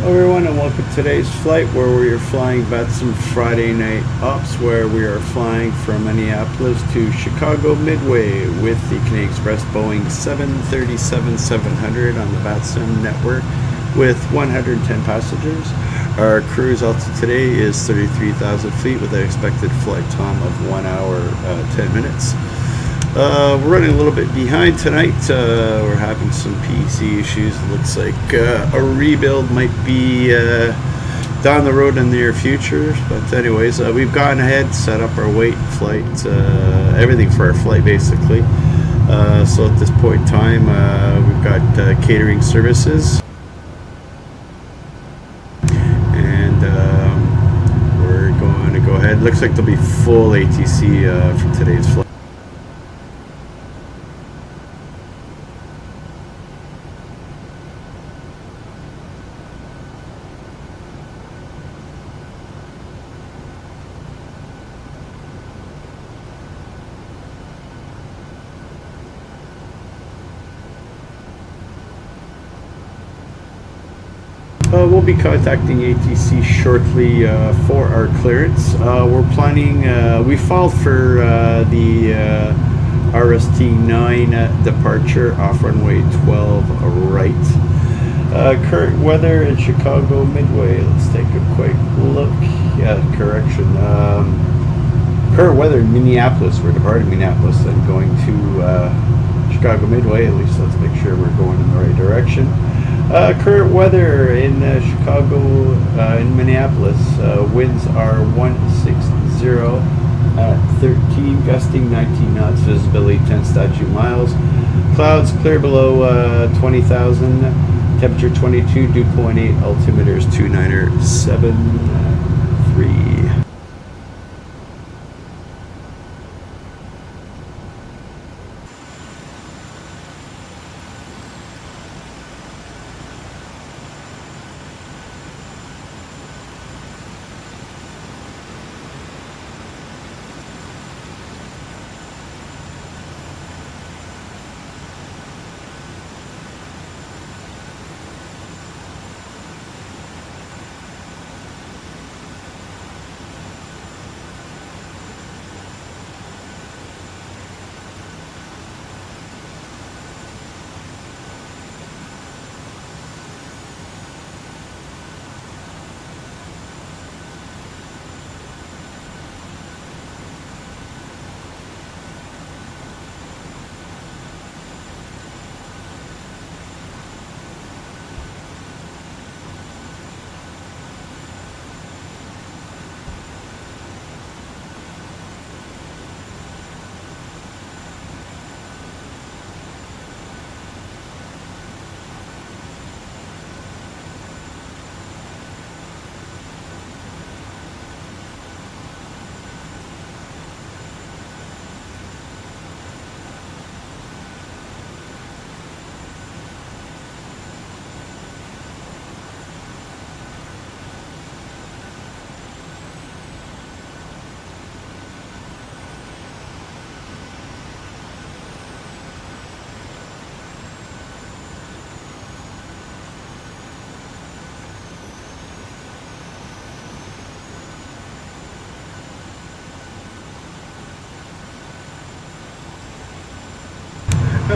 Hello everyone, and welcome to today's flight where we are flying VATSIM Friday Night Ops, where we are flying from Minneapolis to Chicago Midway with the Canadian Express Boeing 737-700 on the VATSIM network with 110 passengers. Our cruise altitude today is 33,000 feet with an expected flight time of 1 hour 10 minutes. We're running a little bit behind tonight. We're having some PC issues. It looks like a rebuild might be down the road in the near future. But anyways, we've gone ahead, set up our weight, flight, everything for our flight basically. So at this point in time, we've got catering services. And we're going to go ahead. Looks like there'll be full ATC for today's flight. We'll be contacting ATC shortly for our clearance. We're planning, we filed for the RST-9 departure off runway 12 right. Current weather in Chicago Midway. Let's take a quick look. Yeah, correction. Current weather in Minneapolis. We're departing Minneapolis and going to Chicago Midway. At least let's make sure we're going in the right direction. Current weather in Chicago, in Minneapolis, winds are 160 at 13, gusting 19 knots, visibility 10 statute miles. Clouds clear below 20,000, temperature 22, dew point 8, altimeter is 2973.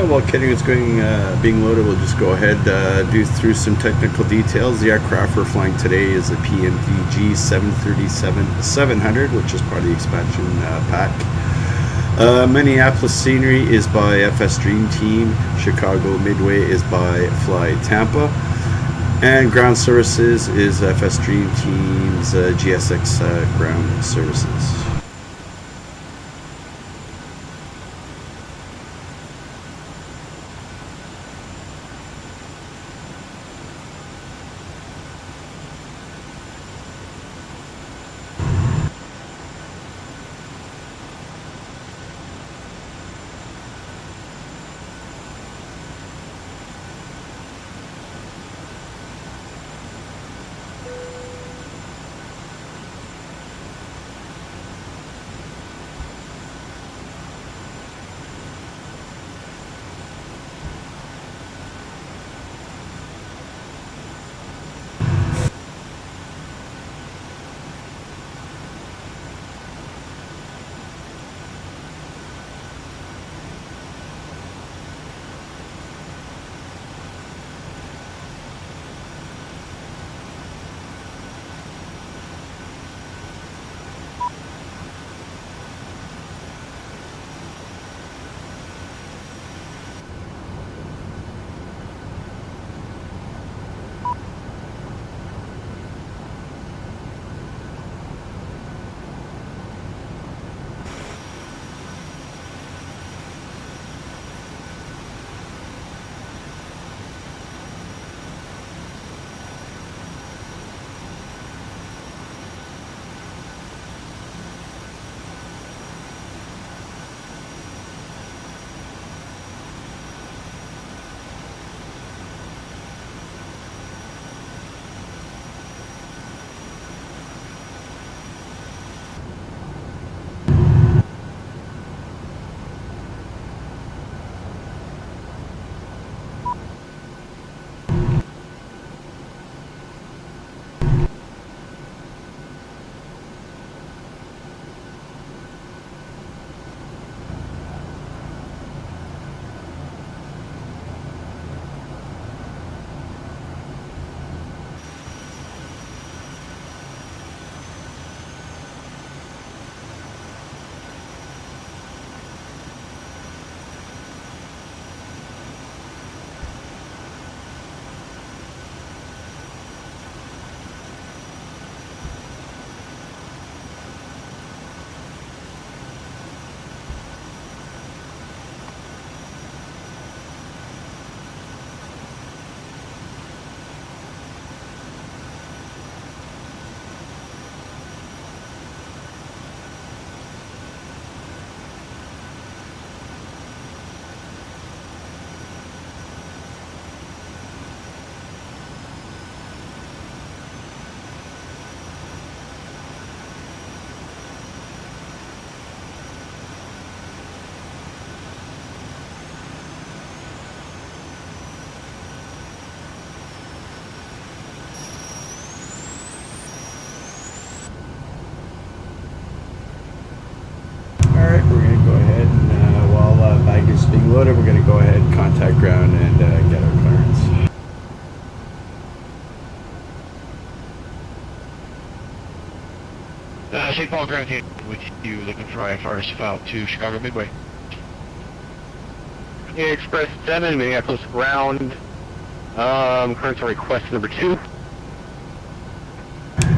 While catering is being loaded, we'll just go ahead do through some technical details. The aircraft we're flying today is a PMDG 737-700, which is part of the expansion pack. Minneapolis scenery is by FS Dream Team. Chicago Midway is by Fly Tampa. And ground services is FS Dream Team's GSX ground services. St. Paul ground team with you looking for IFRS file to Chicago Midway. Xpress 7, Minneapolis ground. Current request number 2.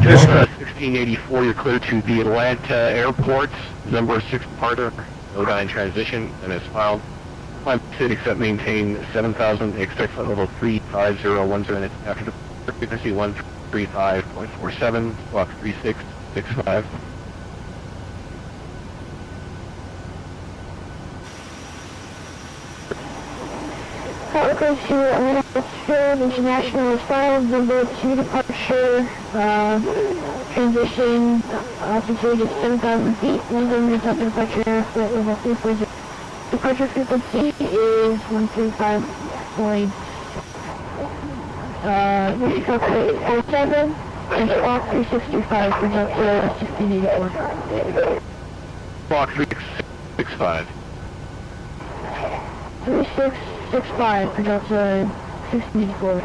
Delta 1684, you're clear to the Atlanta airport. Number 6 departure, no die in transition, and is filed. Climb sit except maintain 7,000, expect flight level 35010 after the frequency 135.47, block 3665. Welcome to Minneapolis International is filed, number 2 departure, transition, altitude is 7,000 feet, London is up departure, flight level 340. Departure frequency is 135.7, and block 3665 for Delta 1684. Block 3665. 3665 for Delta 1684.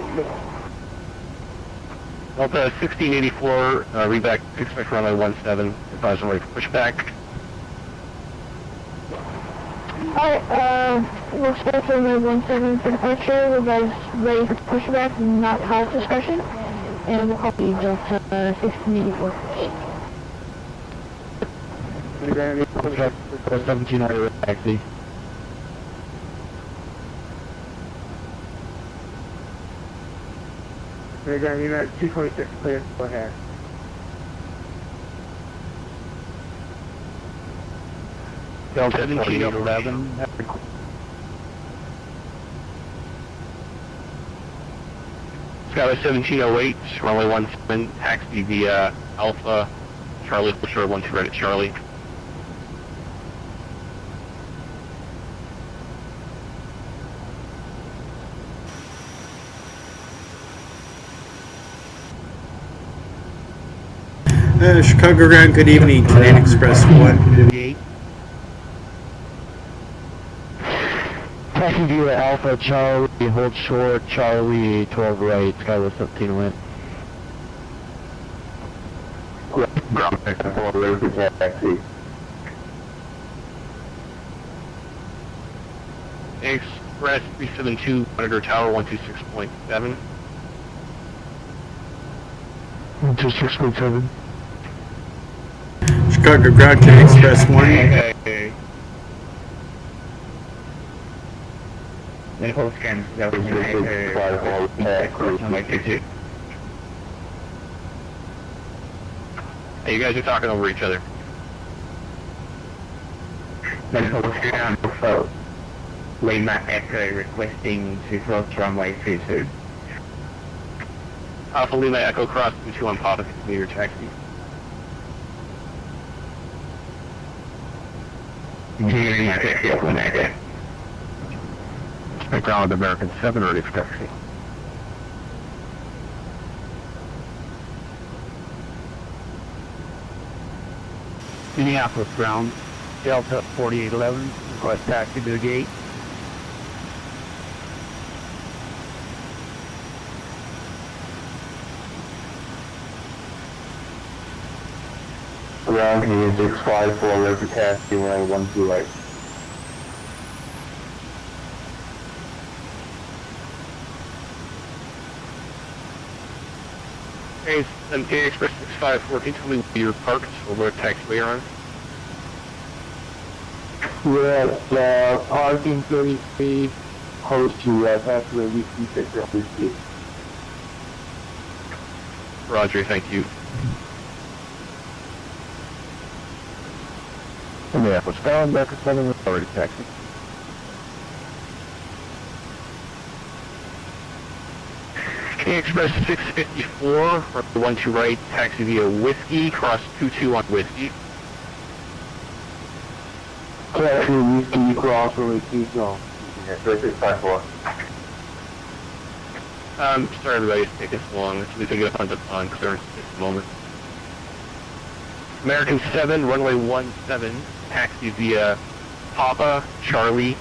Delta 1684, read back, expect runway 17, advise on ready for pushback. Alright, we'll expect runway 17 for departure, we're guys ready for pushback, not pilot discretion, and we'll copy Delta 1684. Pushback, 17 order taxi. We're going to be at 226, clear, go ahead. Delta 1711. Skyway 1708, runway 17, taxi via Alpha, Charlie, Shore 12 right at Charlie. Chicago ground, good evening, Canadian Express 1. Taxi via Alpha, Charlie, hold short, Charlie, 12 right, Skyway 17 Ground taxi. Express 372, monitor tower 126.7. 126.7. Chicago ground, Canadian Express 1. Okay. Minneapolis scan, that was Hey, you guys are talking over each other. Minneapolis scan, so Lima Echo requesting to cross runway 22. Alpha Lima Echo Cross 22 on Papa, continue your taxi. Continuing my taxi up on that. Ground with American 7 ready for taxi. Minneapolis ground, Delta 4811, request taxi to the gate. Ground here, 654, ready for taxi, runway 12 right. Hey, MK Express 6514, tell me where you're parked or where taxiway you're on. We're at parking 33, host to taxiway weekly 6 weekly. Roger, thank you. Minneapolis ground, American 7, already taxi. Express 654, runway 12 right, taxi via Whiskey, cross 22 on Whiskey. Taxi weekly, cross runway 22 on. Yeah, 654. Sorry everybody, it's taking so long. At least I get on clearance at this moment. American 7, runway 17, taxi via Papa, Charlie,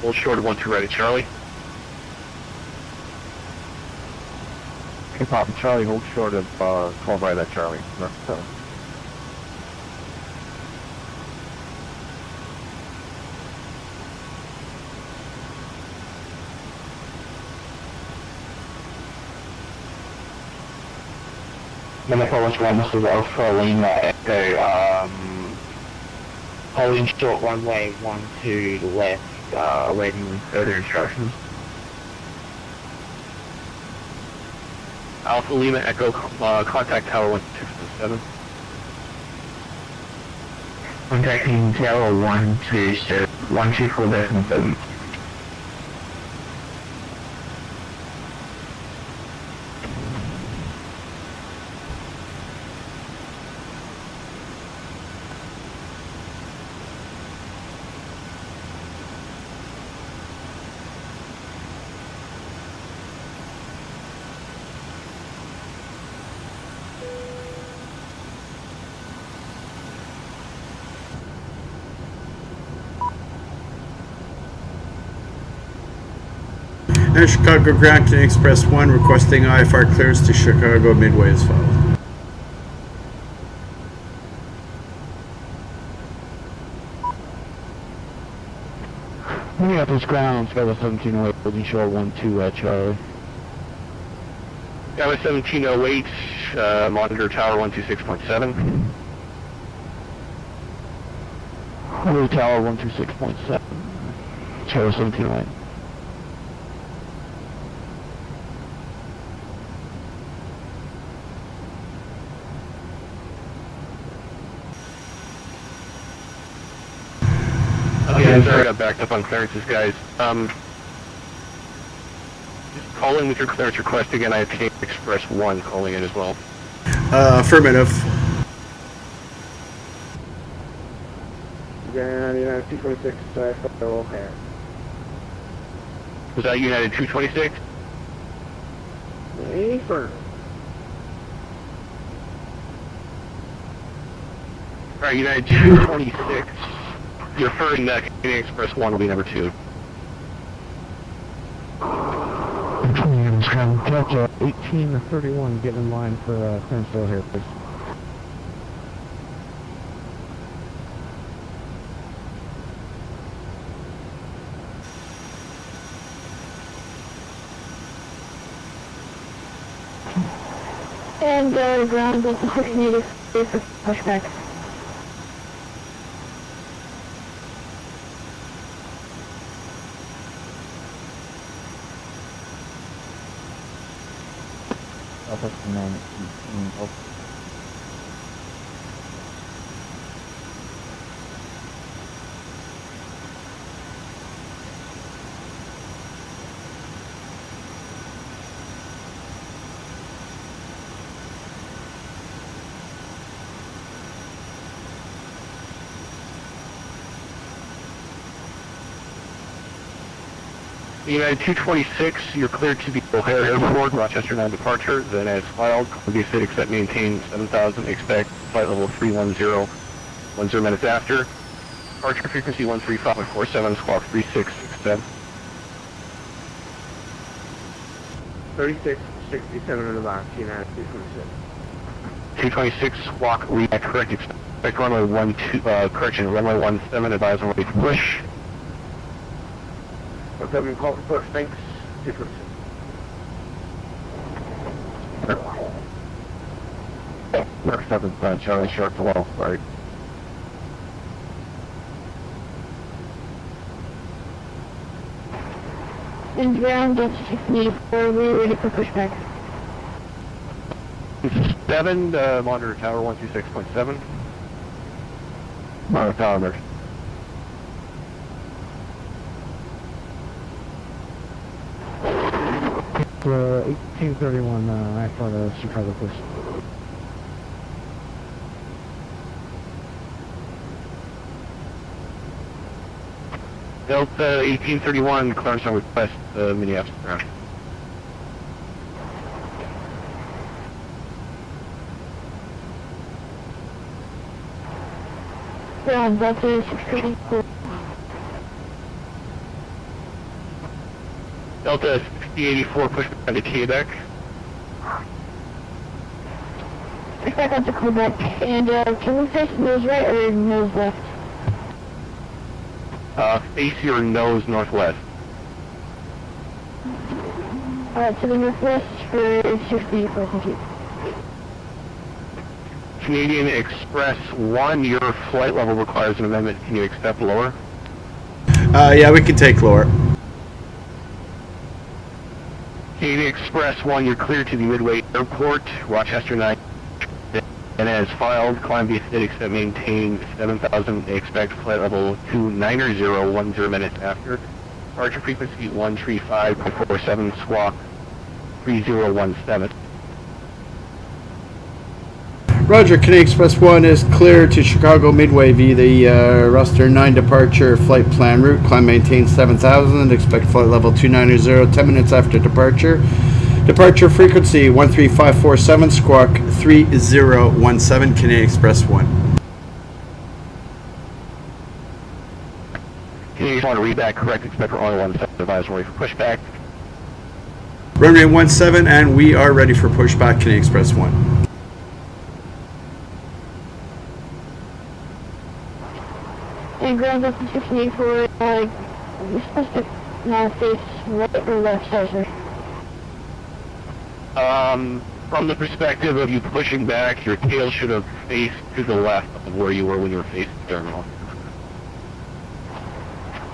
hold short of 12 right at Charlie. Okay, Papa Charlie, hold short of 12 right at Charlie. Minneapolis 1, this is Alpha Lima Echo, holding short runway 12 left, awaiting further instructions. Alpha Lima Echo, contact Tower 127. Contacting Tower 124.7. And Chicago Ground to Express 1 requesting IFR clearance to Chicago Midway as filed. Minneapolis ground, Chicago 1708, holding short 12 Charlie. Tower 1708, monitor Tower 126.7. Hello, Tower 126.7. Tower 1708. Okay, I'm sorry I got backed up on clearances, guys. Just calling with your clearance request again. I have Express 1 calling in as well. Affirmative. United 226, O'Hare. Was that United 226? Affirmative. Alright, United 226. Your first Canadian Express 1 will be number 2. Minneapolis ground, Delta 1831, get in line for clearance to O'Hare, please. And ground Delta 680 for pushback. United 226, you're cleared to the O'Hare Airport, Rochester 9 departure, then as filed, Columbia City accept maintain 7,000, expect flight level 310, 10 minutes after, departure frequency 135.47, squawk 3667. 3667 in the box, United 226. 226, squawk, react, correct, expect runway 12, correction, runway 17, advise on ready to push. 17 call for push, thanks. 226. Mark 7, Charlie, short to well, right. And ground Delta 684, we're ready for pushback. 7, monitor tower 126.7. Monitor tower emerge. It's 1831, I for the Chicago, please. Delta 1831, clearance on request, Minneapolis ground. Ground Delta 684. Delta 6084, push back to Quebec. Pushback onto Quebec. And can we face nose right or nose left? Face your nose northwest. Alright, to the northwest for 684, thank you. Canadian Express 1, your flight level requires an amendment. Can you accept lower? Yeah, we can take lower. Canadian Express 1, you're cleared to the Midway Airport, Rochester 9. And as filed, climb via steady except maintain 7,000, expect flight level 290, 10 minutes after. Departure frequency 135.47, squawk 3017. Roger, Canadian Express 1 is clear to Chicago Midway via the roster 9 departure flight plan route. Climb maintain 7,000, expect flight level 290, 10 minutes after departure. Departure frequency 13547, squawk 3017, Canadian Express 1. Can you just want to read that correct? Expect runway 17 advisory for pushback. Runway 17, and we are ready for pushback, Canadian Express 1. And ground up to 684, you're supposed to face right or left, sir. From the perspective of you pushing back, your tail should have faced to the left of where you were when you were facing the terminal.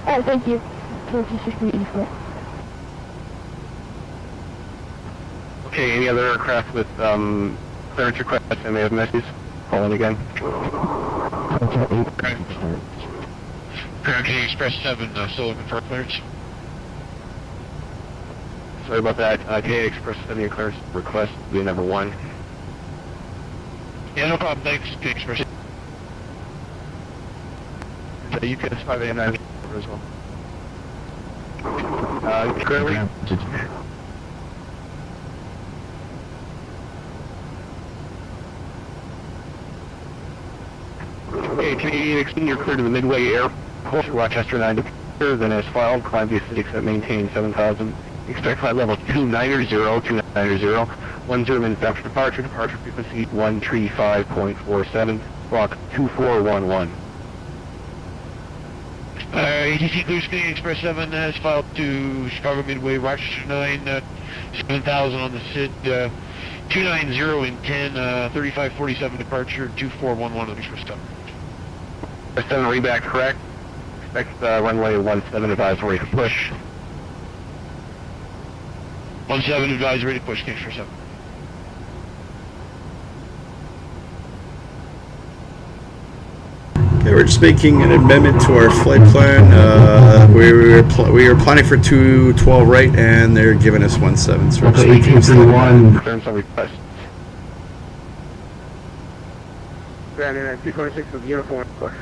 Alright, thank you. Close to 684. Okay, any other aircraft with clearance requests that may have messages? Call in again. Canadian Express 7, still looking for clearance. Sorry about that. Canadian Express 7, your clearance request will be number 1. Yeah, no problem. Thanks, Canadian Express. You can spy the 9 as well. Currently? Okay, Canadian Express, you're clear to the Midway Airport, Rochester 9 departure, then as filed, climb via city except maintain 7,000. Expect flight level 290, 10 minutes after departure, departure frequency 135.47, squawk 2411. ATC clears Canadian Express 7 has filed to Chicago Midway, Rochester 9, 7,000 on the SID, 290 in 10, 3547 departure, 2411 on the Express 7. Express 7 reback correct. Expect runway 17 advisory to push. 17 advisory to push, Canadian Express 7. Okay, we're just making an amendment to our flight plan. We were planning for 212 right, and they're giving us 17. So we're just making a slight amendment. Clearance on request. Ground in at 226 with uniform push.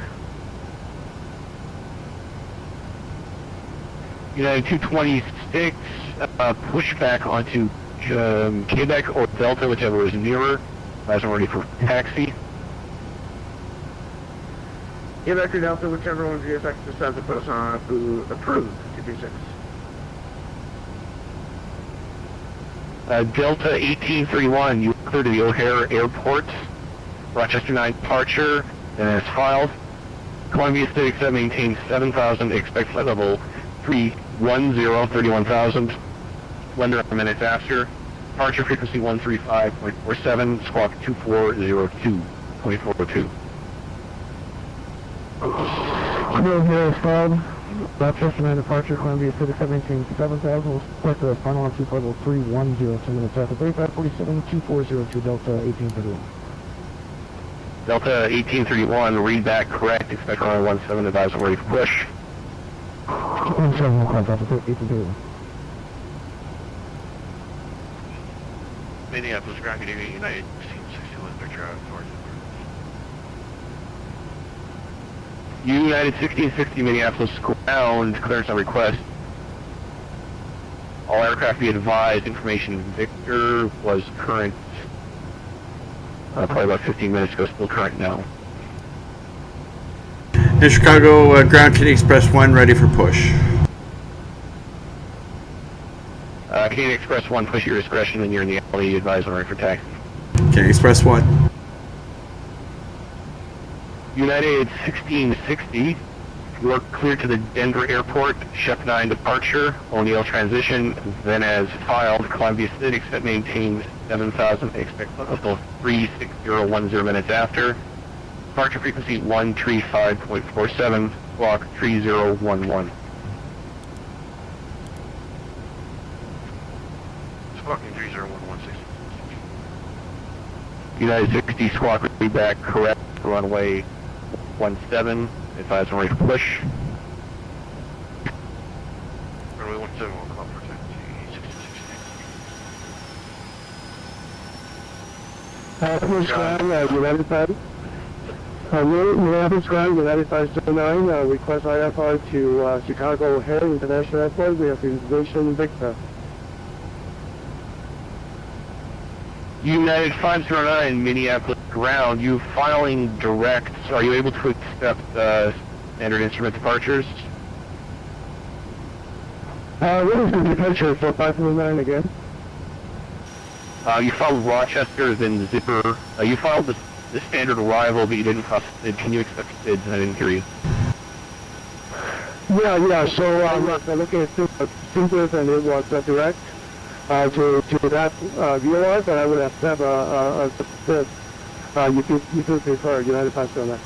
United 226, push back onto Quebec or Delta, whichever is nearer. As I'm ready for taxi. Quebec or Delta, whichever one VFX decides to put us on approved 226. Delta 1831, you clear to the O'Hare Airport. Rochester 9 departure, and as filed. Columbia State except maintains 7,000, expect flight level 310, 31,000. Lender a minute after. Departure frequency 135.47, squawk 2402.42. O'Hare is filed. Rochester 9 departure, Columbia City 718 7,000. We'll select the final on 2 level 310, 10 minutes after 3547, 2402, Delta 1831. Delta 1831, read back correct, expect runway 17 advise ready for push. 17 request, Delta 1831. Minneapolis, ground Canadian United 1661, picture out towards United 1660 Minneapolis ground, clearance on request. All aircraft be advised, information Victor was current probably about 15 minutes ago, still current now. In Chicago, ground Canadian Express 1 ready for push. Canadian Express 1, push your discretion and you're in the alley, advise ready for taxi. Canadian Express 1. United 1660, You are cleared to the Denver Airport, Chef 9 departure, O'Neill transition, then as filed, Columbia City, except maintain 7,000, expect until 36010 minutes after. Departure frequency 135.47, squawk 3011. Squawking 3011. United 60 squawk readback correct, runway 17, advise on ready for push. Runway 17 will come up for 10. Minneapolis ground, United 5. Minneapolis ground, United 509, request IFR to Chicago O'Hare International Airport. We have reservation Victor. United 509, Minneapolis ground, you filing direct, are you able to accept standard instrument departures? What is the departure for 509 again? You filed Rochester, then Zipper. You filed the standard arrival, but you didn't file SID. Can you accept SIDs? I didn't hear you. Yeah, so I'm looking at Simpsons and it was direct to that VOR, but I would accept a SID. You could prefer United 509.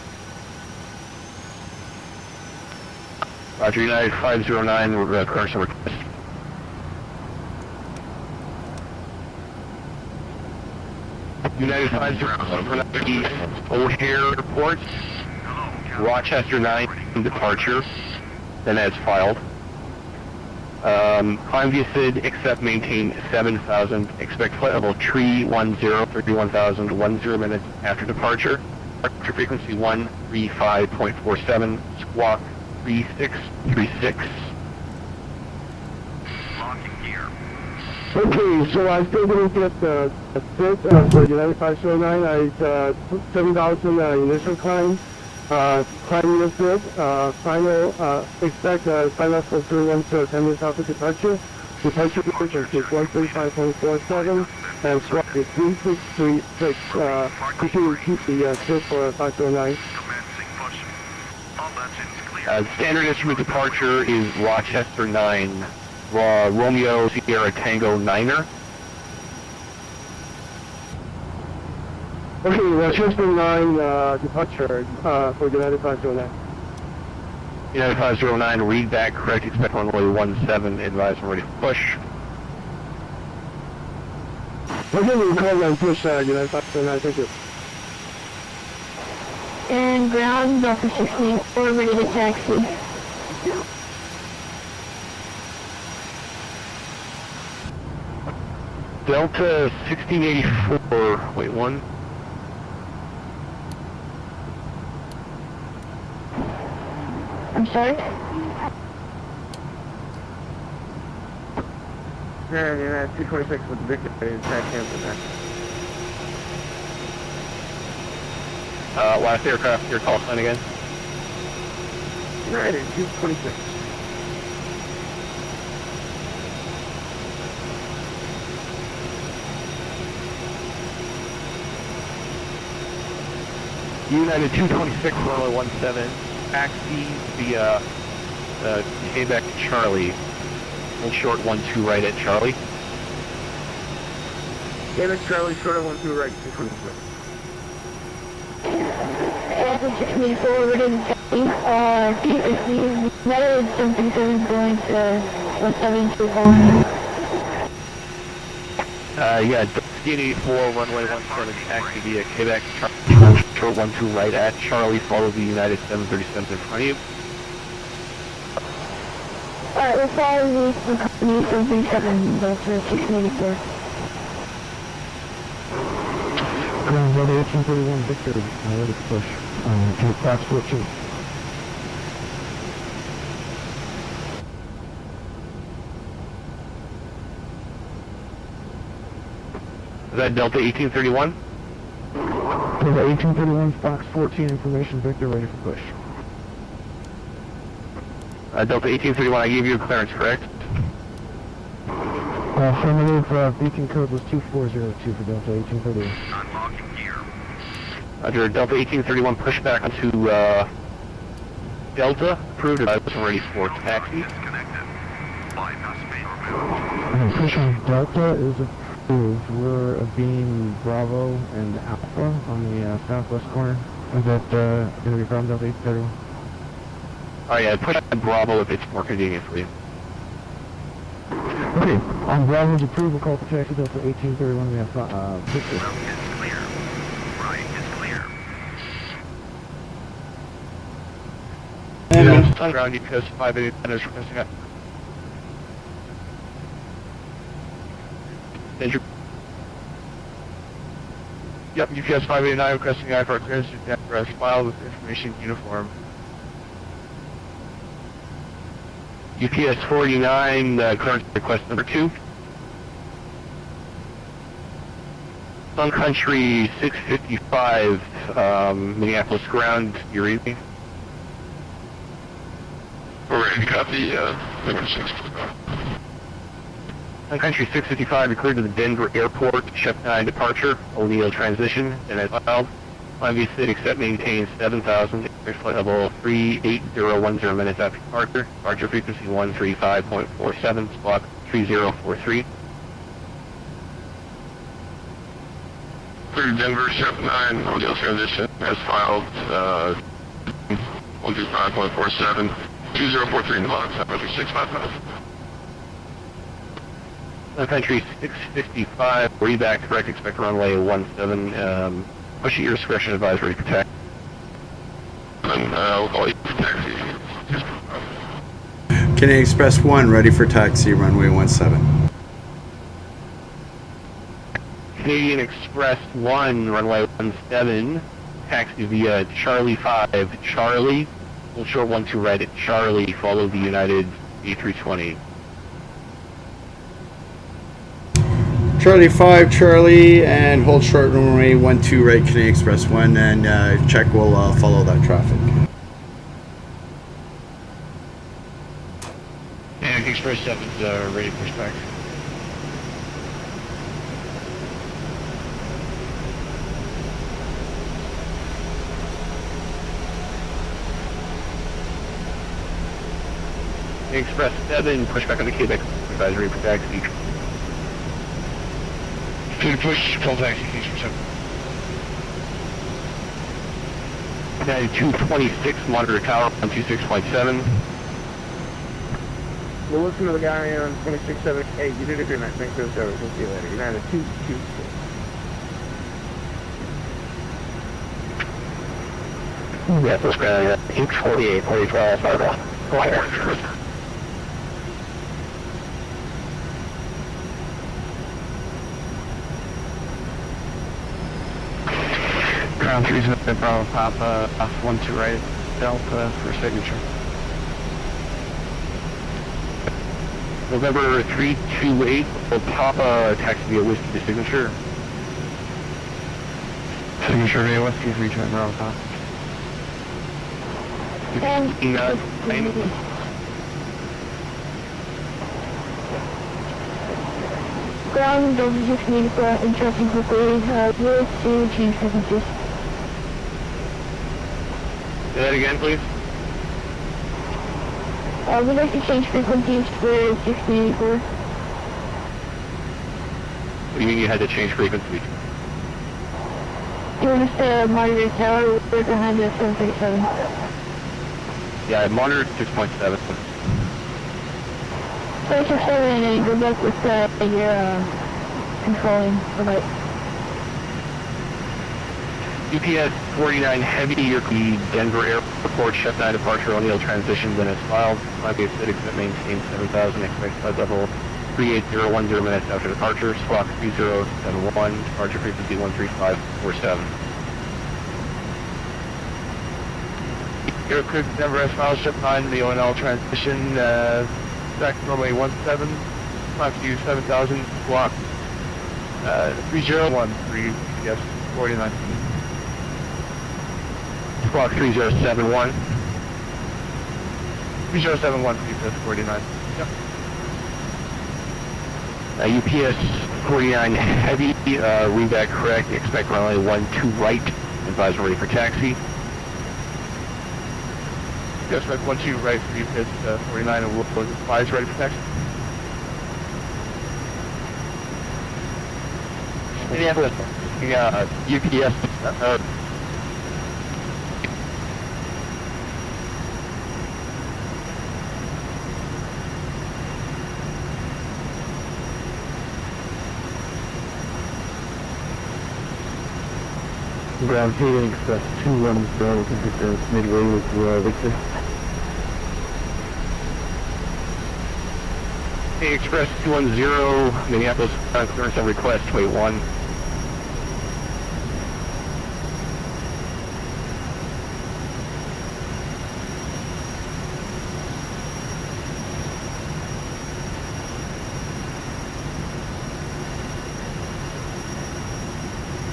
Roger, United 509, correction request. United 509, O'Hare Airport, Rochester 9 departure, then as filed. Climb via SID, except maintain 7,000, expect flight level 310, 31,010 minutes after departure. Departure frequency 135.47, squawk 3636. Okay, so I still didn't get the SID for United 509. I 7,000 initial climb. Climb your SID. Final expect final for 310 10 minutes after departure. Departure frequency is 135.47 and swap is 3636. Could you repeat the SID for 509? Standard instrument departure is Rochester 9. Romeo Sierra Tango 9er. Okay, Rochester 9 departure for United 509. United 509, read back correct, expect runway 17, advise when ready for push. Okay, we call and push United 509, thank you. And ground, Delta 64, ready to taxi. Delta 1684, wait, one. I'm sorry? Yeah, 226 with Victor is back cancel Last aircraft, your call sign again. United 226. United 226, runway 17, taxi via Quebec to Charlie. Hold short 12 right at Charlie. Quebec Charlie, short of 12 right, 226. Delta 64, ready to taxi. P3D, United 737 going to 1721. Yeah, 1684, runway 17, taxi via Quebec to Charlie. Short 12 right at Charlie, follow the United 737 in front of you. Alright, we'll follow the company 737, Delta 1684. Ground level 1831 Victor, ready to push. To class 14. Is that Delta 1831? Delta 1831 Fox 14 information Victor, ready for push. Delta 1831, I gave you a clearance, correct? Affirmative, beacon code was 2402 for Delta 1831. Roger, Delta 1831, push back onto Delta, approved, advised ready for taxi. Official Delta is approved. We're being Bravo and Alpha on the southwest corner. Is that going to be from Delta 831? Alright, yeah, push on Bravo if it's more convenient for you. Okay, on Bravo's approval, call for taxi Delta 1831. We have Victor. On ground, UPS 589 is requesting that. Danger. Yep, UPS 589 requesting I for clearance to Xpress file with information uniform. UPS 49, clearance request number 2. Sun Country 655, Minneapolis ground, you're evening. We're ready to copy, number 6. Sun Country 655, you're cleared to the Denver Airport, Chef 9 departure, O'Neill transition, and as filed, Line V6 except maintain 7,000, flight level 38010 minutes after departure, departure frequency 135.47, squawk 3043. Clear Denver, Chef 9, O'Neill transition, as filed, 135.47, 2043 in the box, number 655. Sun Country 655, reback correct, expect runway 17, push at your discretion, advisory protect. And we'll call you for taxi. Canadian Express 1, ready for taxi, runway 17. Canadian Express 1, runway 17, taxi via Charlie 5, Charlie, hold short 12 right at Charlie, follow the United A320. Charlie 5, Charlie, and hold short runway 12 right, Canadian Express 1, and check will follow that traffic. And Express 7's ready for pushback. Express 7, pushback on the Quebec, advisory protect. To push, call taxi, Express 7. United 226, monitor tower on 26.7. We'll listen to the guy on 2678. You did a good night. Thanks for the service. We'll see you later. United 226. Yeah, push ground, 848, 4012, Fargo. Wire. Ground 3's up at Bravo Papa, off 12 right, Delta for signature. November 328, Papa, taxi via Whiskey to signature. Signature via Whiskey, return Bravo Papa. Ground Delta 684, interrupting quickly, US to change frequencies. Say that again, please. We'd like to change frequencies for 684. What do you mean you had to change frequency? You want us to monitor the tower, we're behind the 737. Yeah, I monitored 6.7. 767 and good luck with your controlling the light. UPS 49 heavy, you're the Denver Airport, Chef 9 departure, O'Neill transition, then it's filed. Might be a FedEx that maintains 7,000, expect flight level 38010 minutes after departure, squawk 3071, departure frequency 13547. Aircraft Denver S file, Chef 9, the ONL transition, back runway 17, climb to 7,000, block 301 for UPS 49. Squawk 3071. 3071 for UPS 49. Yep. UPS 49 heavy, read that correct, expect runway 12 right, advisory for taxi. Just red 12 right for you, pit 49 and we'll advise ready for taxi. Minneapolis, UPS, Ground Hating Express 210, looking for service Midway with Victor. Hey, Express 210, Minneapolis, clearance on request, wait 1.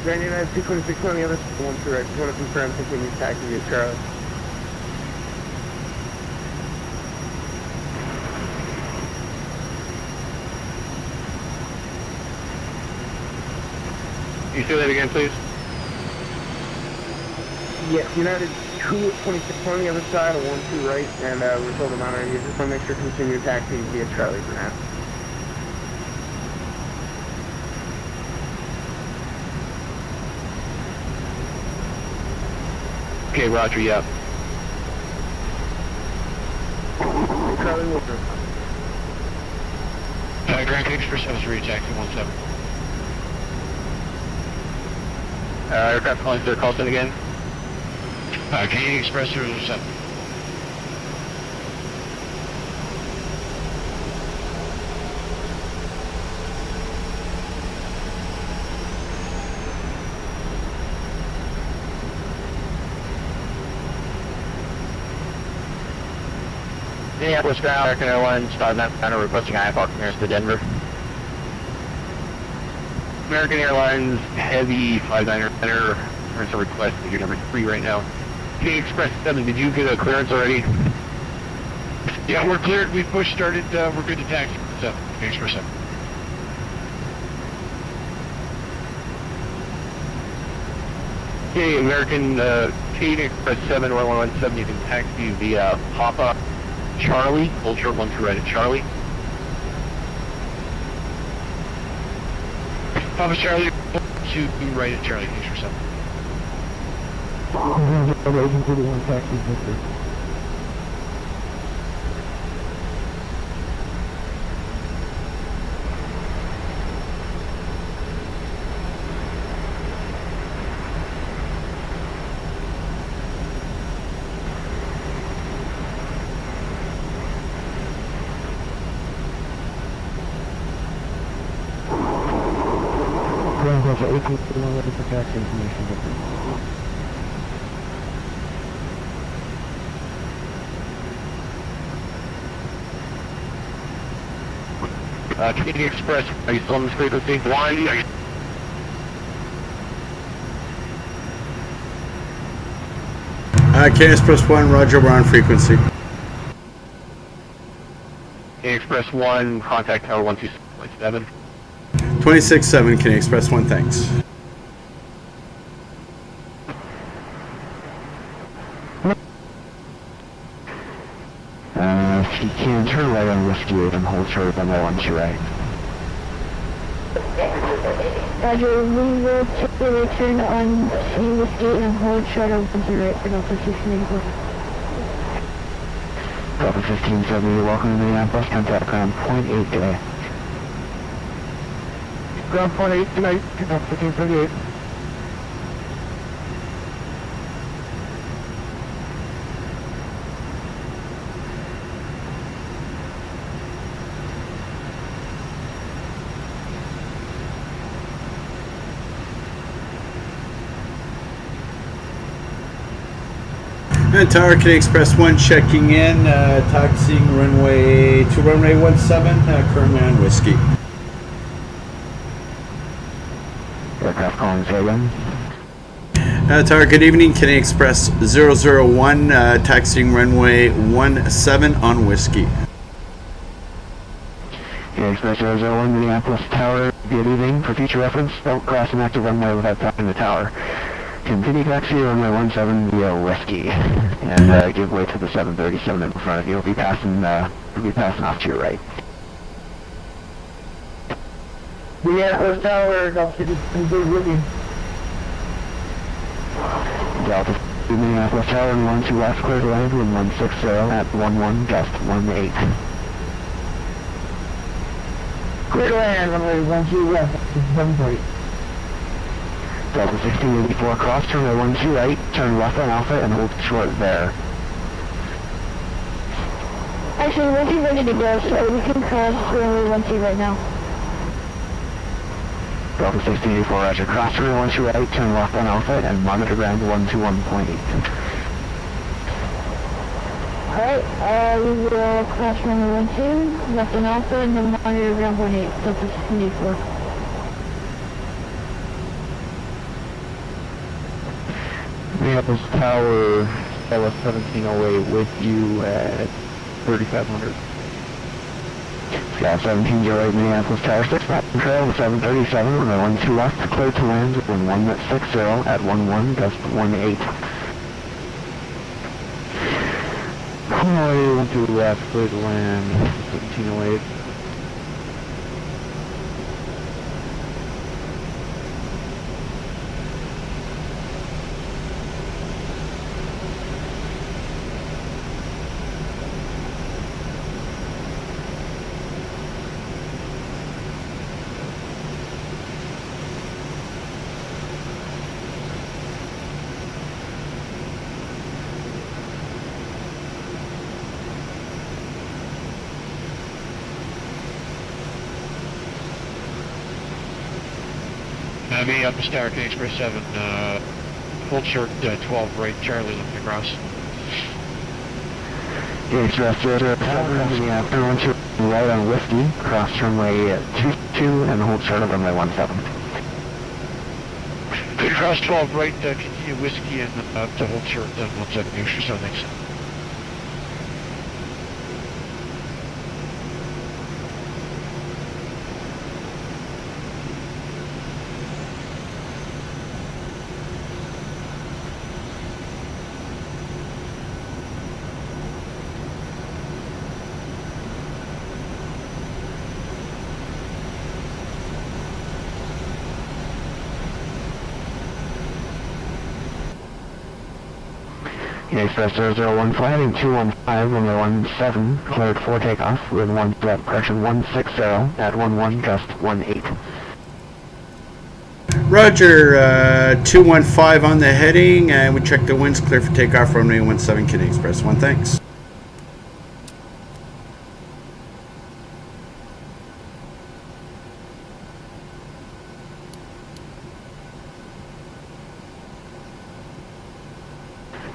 Grand United 226 on the other one through. I just want to confirm continued taxi via Charlie. Can you say that again, please? Yes, United 226 on the other side, a 1-2 right, and we're told to monitor you. Just want to make sure continued taxi via Charlie for now. Okay, roger, yeah. Charlie Wilker. Grand Express 73, taxi 17. Aircraft calling to their call sign again. Canadian Express 007. Minneapolis ground, American Airlines, 59 requesting IFR clearance to Denver. American Airlines, heavy 59er, clearance a request, you're number 3 right now. Canadian Express 7, did you get a clearance already? Yeah, we're cleared. We push started. We're good to taxi. So, Express 7. Okay, American Canadian Express 7, 1117, you can taxi via Papa Charlie, hold short 1 through right at Charlie. Papa Charlie, 2 right at Charlie, Express 7. Agent 31 taxi Victor. Ground Cruiser 1831 ready for taxi information Victor. Canadian Express, are you still on this frequency? 1, Canadian Express 1, roger, we're on frequency. Canadian Express 1, contact tower 127.7. 26-7, Canadian Express 1, thanks. If you can, turn right on Whiskey 8 and hold short on 1 to right. Roger, we will check the return on Whiskey 8 and hold short of 1 to right for Delta 1684. Delta 1570, you're welcome to Minneapolis, contact ground point 8 today. Ground point 8 tonight, 1578. And Tower Canadian Express 1 checking in, taxiing runway to runway 17, currently on Whiskey. Aircraft calling say again. Tower, good evening, Canadian Express 001, taxiing runway 17 on Whiskey. Canadian Express 001, Minneapolis Tower, good evening. For future reference, don't cross an active runway without stopping the tower. Continue taxi runway 17 via Whiskey, and give way to the 737 in front of you. You'll be passing off to your right. Minneapolis Tower, Delta City, Whiskey. Delta City, Minneapolis Tower, 12 left, clear to land, wind 160 at 11, gust 18. Clear to land, runway 12 left, 740. Delta 1684, cross, runway 12 right, turn left on Alpha, and hold short there. Actually, once you're ready to go, so we can cross runway 12 right now. Delta 1684, roger, cross, runway 12 right, turn left on Alpha, and monitor ground 121.8. Alright, we will cross runway 12, left on Alpha, and then monitor ground 18, Delta 1684. Minneapolis Tower, LS 1708 with you at 3500. Scout 1708, Minneapolis Tower, 6 Mountain Trail, 737, runway 12 left, clear to land, wind 160 at 11, gust 18. Runway 12 left, clear to land, 1708. Minneapolis Tower, Xpress 7, hold short 12 right, Charlie looking across. Xpress 07, Minneapolis, right on Whiskey, cross runway 22, and hold short of runway 17. Good, cross 12 right, continue Whiskey, and to hold short, then 17, extra, so thanks. Express 001 flying 215, runway 17, cleared for takeoff, with 1 left, correction 160 at 11, gust 18. Roger, 215 on the heading, and we check the winds, clear for takeoff, runway 17, Canadian Express 1, thanks.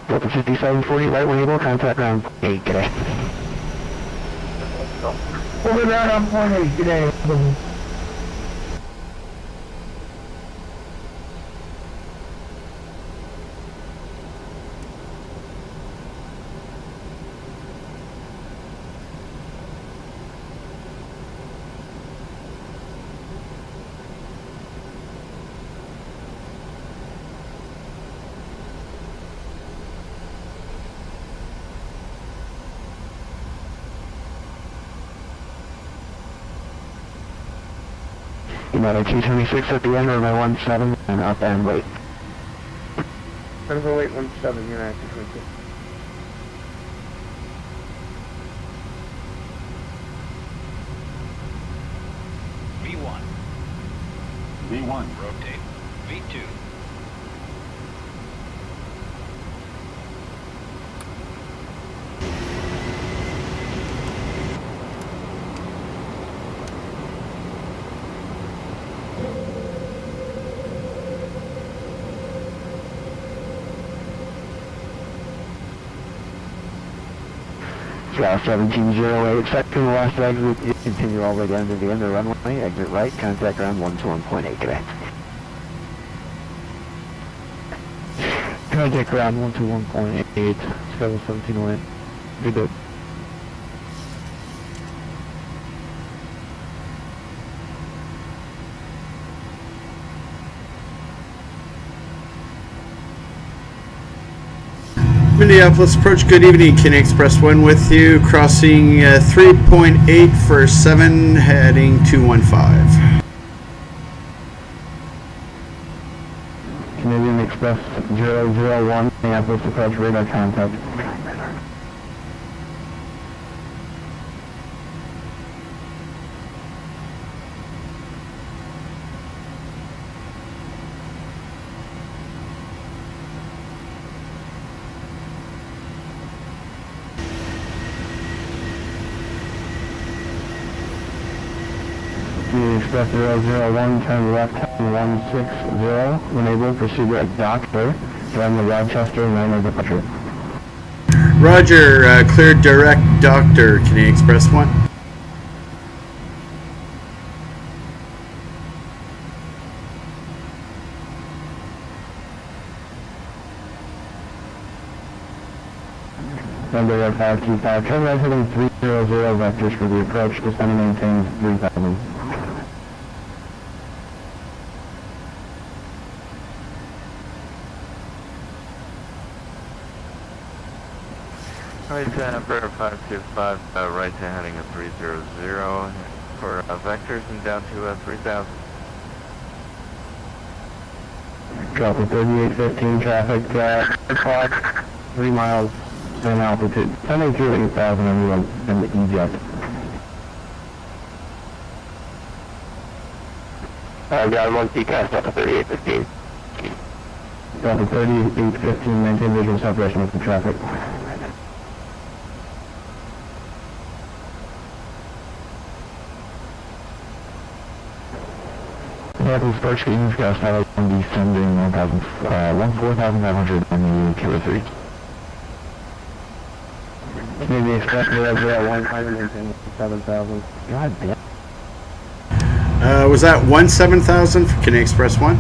Delta 5740, right wing, contact ground 8, today. Over there on point 8, today. United 226 at the end, runway 17, and up and wait. Runway 17, United 226. V1. V1. Rotate. V2. Scout 1708, second last exit, continue all the way down to the end of the runway, exit right, contact ground 121.8 today. Contact ground 121.8, Chicago 1708. Good day. Minneapolis approach, good evening, Kenny Express 1 with you, crossing 3.8 for 7, heading 215. Canadian Express 001, Minneapolis approach, radar contact. Express 001, turn left, 160, enable, proceed at Doctor, join the Rochester and Niner departure. Roger, clear direct Doctor, Canadian Express 1. Number 525, turn right heading 300 vectors for the approach, descend and maintain 3000. Right to number 525, right to heading of 300 for vectors and down to 3000. Drop to 3815 traffic, clock, 3 miles in altitude, sending through 8000 everyone in the eject. Ground 1 CCAS up to 3815. Drop to 3815, maintain visual separation with the traffic. Minneapolis approach, Canadian Express 501 descending 4,500 on the Kilo 3. Canadian Express 001, climbing maintain 7,000. God damn. Was that 17,000 for Canadian Express 1?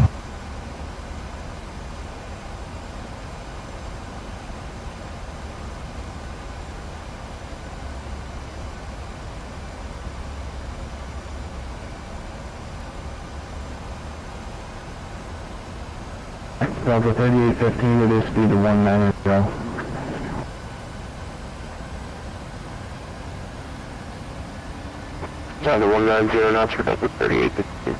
Delta 3815, reduce speed to 190. Down to 190 knots for Delta 3815.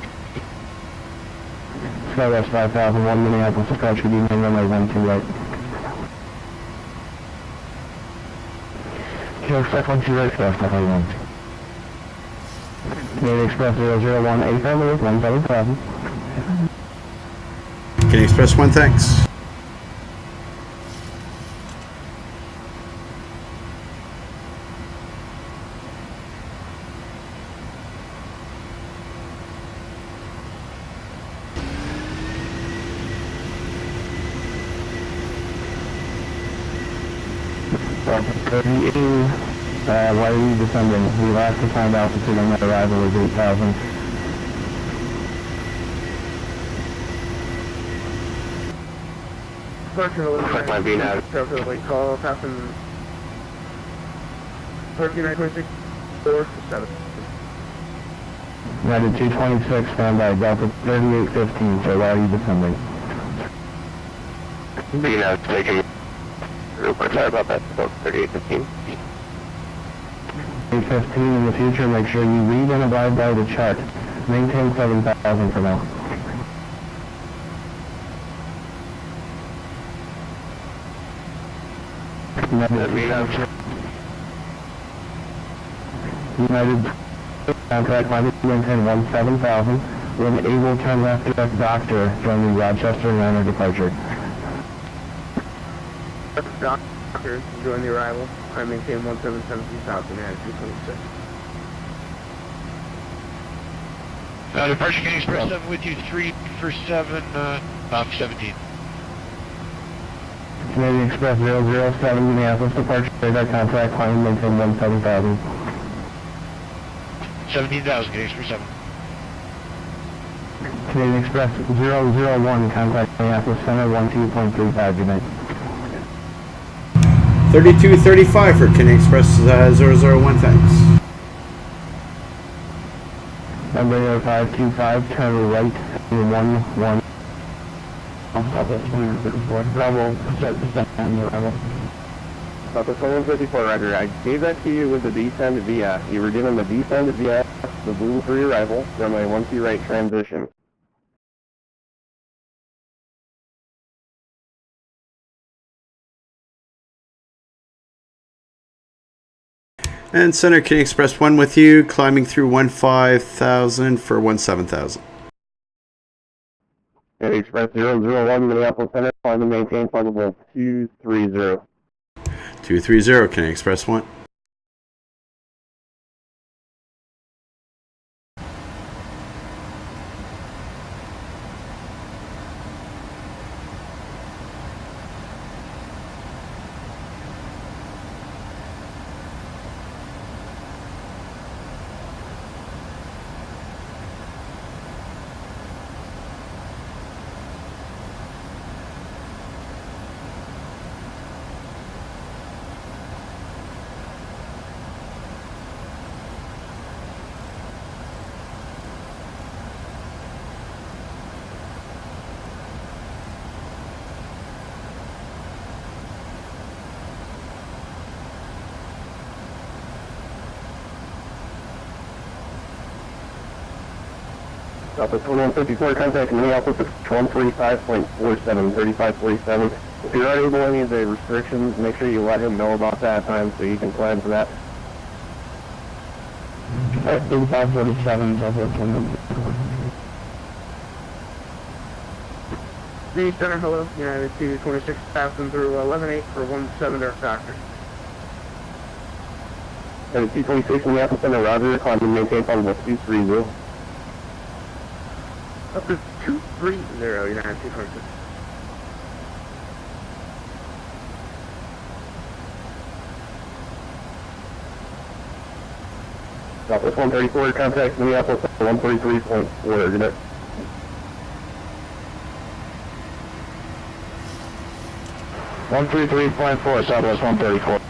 Southwest 5001, Minneapolis approach, good evening, runway 12 right. Kilo 12 right, South 1. Canadian Express 001, 8 17000. Canadian Express 1, thanks. Delta 38, why are you descending? We last assigned altitude on that arrival was 8,000. Looks like my V now. Like call passing 3926 4 7. United 226, standby, Delta 3815, so why are you descending? V now taking. Sorry about that. Delta 3815. 815 in the future, make sure you read and abide by the chart. Maintain 7,000 for now. United contract line maintain 17,000. When able, turn left direct Doctor, join the Rochester and Niner departure. Doctor, join the arrival. I maintain 1770,000 at 226. Departure Canadian Express 7 with you, 3 for 7, 17. Canadian Express 007, Minneapolis departure, radar contract line maintain 17,000. 17,000, Canadian Express 7. Canadian Express 001, contact Minneapolis Center 12.35, good night. 3235 for Canadian Express 001, thanks. Number 525, turn right, 11. Southwest 154. Bravo, set on the arrival. Southwest 154, roger. I gave that to you with the descend VF. You were given the descend VF, the blue for your arrival, runway 12 right transition. And Center, can you express 1 with you, climbing through 15,000 for 17,000. Express 001, Minneapolis Center, climb and maintain flight level 230. 230, can you express 1? Southwest 154, contact Minneapolis at 145.47, 3547. If you're unable to any of the restrictions, make sure you let him know about that time so you can plan for that. 3547, Southwest 154. The Center, hello, United 226, passing through 11-8 for 17 direct factor. And 226 Minneapolis Center, roger, climb and maintain flight level 230. Up to 230, United 226. Southwest 134, contact Minneapolis 133.4, good night. One 133.4, Southwest 134.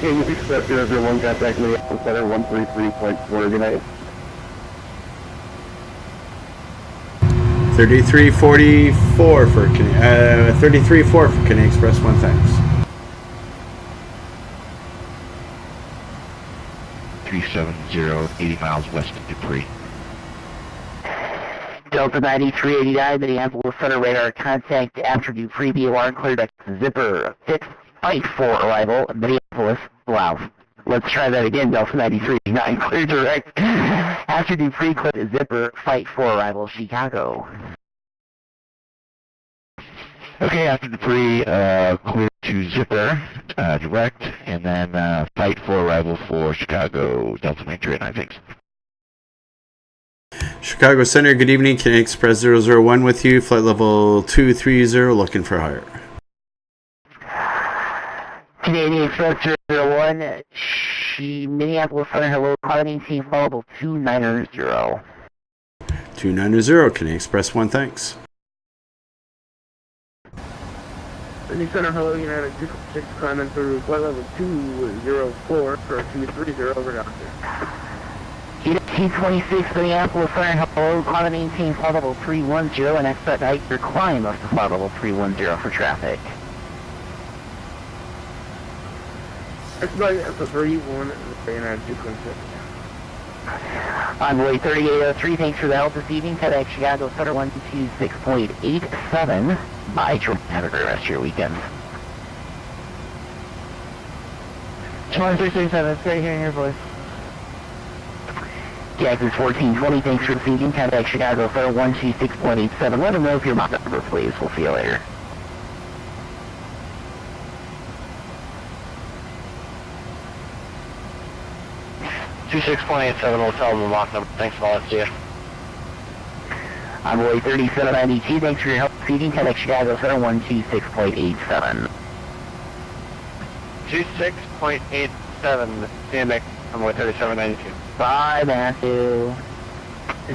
KMSP Express 001, contact Minneapolis Center 133.4, good night. 3344 for 33.4 for Canadian Express 1, thanks. 370, 80 miles west of Dupree. Delta 9389, Minneapolis Center radar contact after Dupree, be alarm cleared at zipper 6, fight for arrival, Minneapolis, Laos. Let's try that again, Delta 9389, clear direct. After Dupree, clear zipper, fight for arrival, Chicago. Okay, after Dupree, clear to zipper, direct, and then fight for arrival for Chicago, Delta 9389, thanks. Chicago Center, good evening. Canadian Express 001 with you. Flight level 230, looking for higher. Canadian Express 001, Minneapolis Southern, hello, climb maintain followable 290. 290, Canadian Express 1, thanks. Sydney Center, hello, United 246, climbing through flight level 204 for 230 over doctor. Unit T26, Minneapolis Southern, hello, climb maintain flight level 310 and expedite your climb up to flight level 310 for traffic. Expedite up to 31, United 226. Envoy 3803, thanks for the help this evening. FedEx Chicago Center 126.87. Bye, Jordan. Have a great rest of your weekend. 2337, it's great hearing your voice. Jackson 1420, thanks for this evening. FedEx Chicago Center 126.87. Let them know if your number, please. We'll see you later. We'll tell them the lock number. Thanks a lot. See ya. Envoy 3792, thanks for your help this evening. FedEx Chicago Center 126.87. 26.87. CMX. Envoy 3792. Bye, Matthew.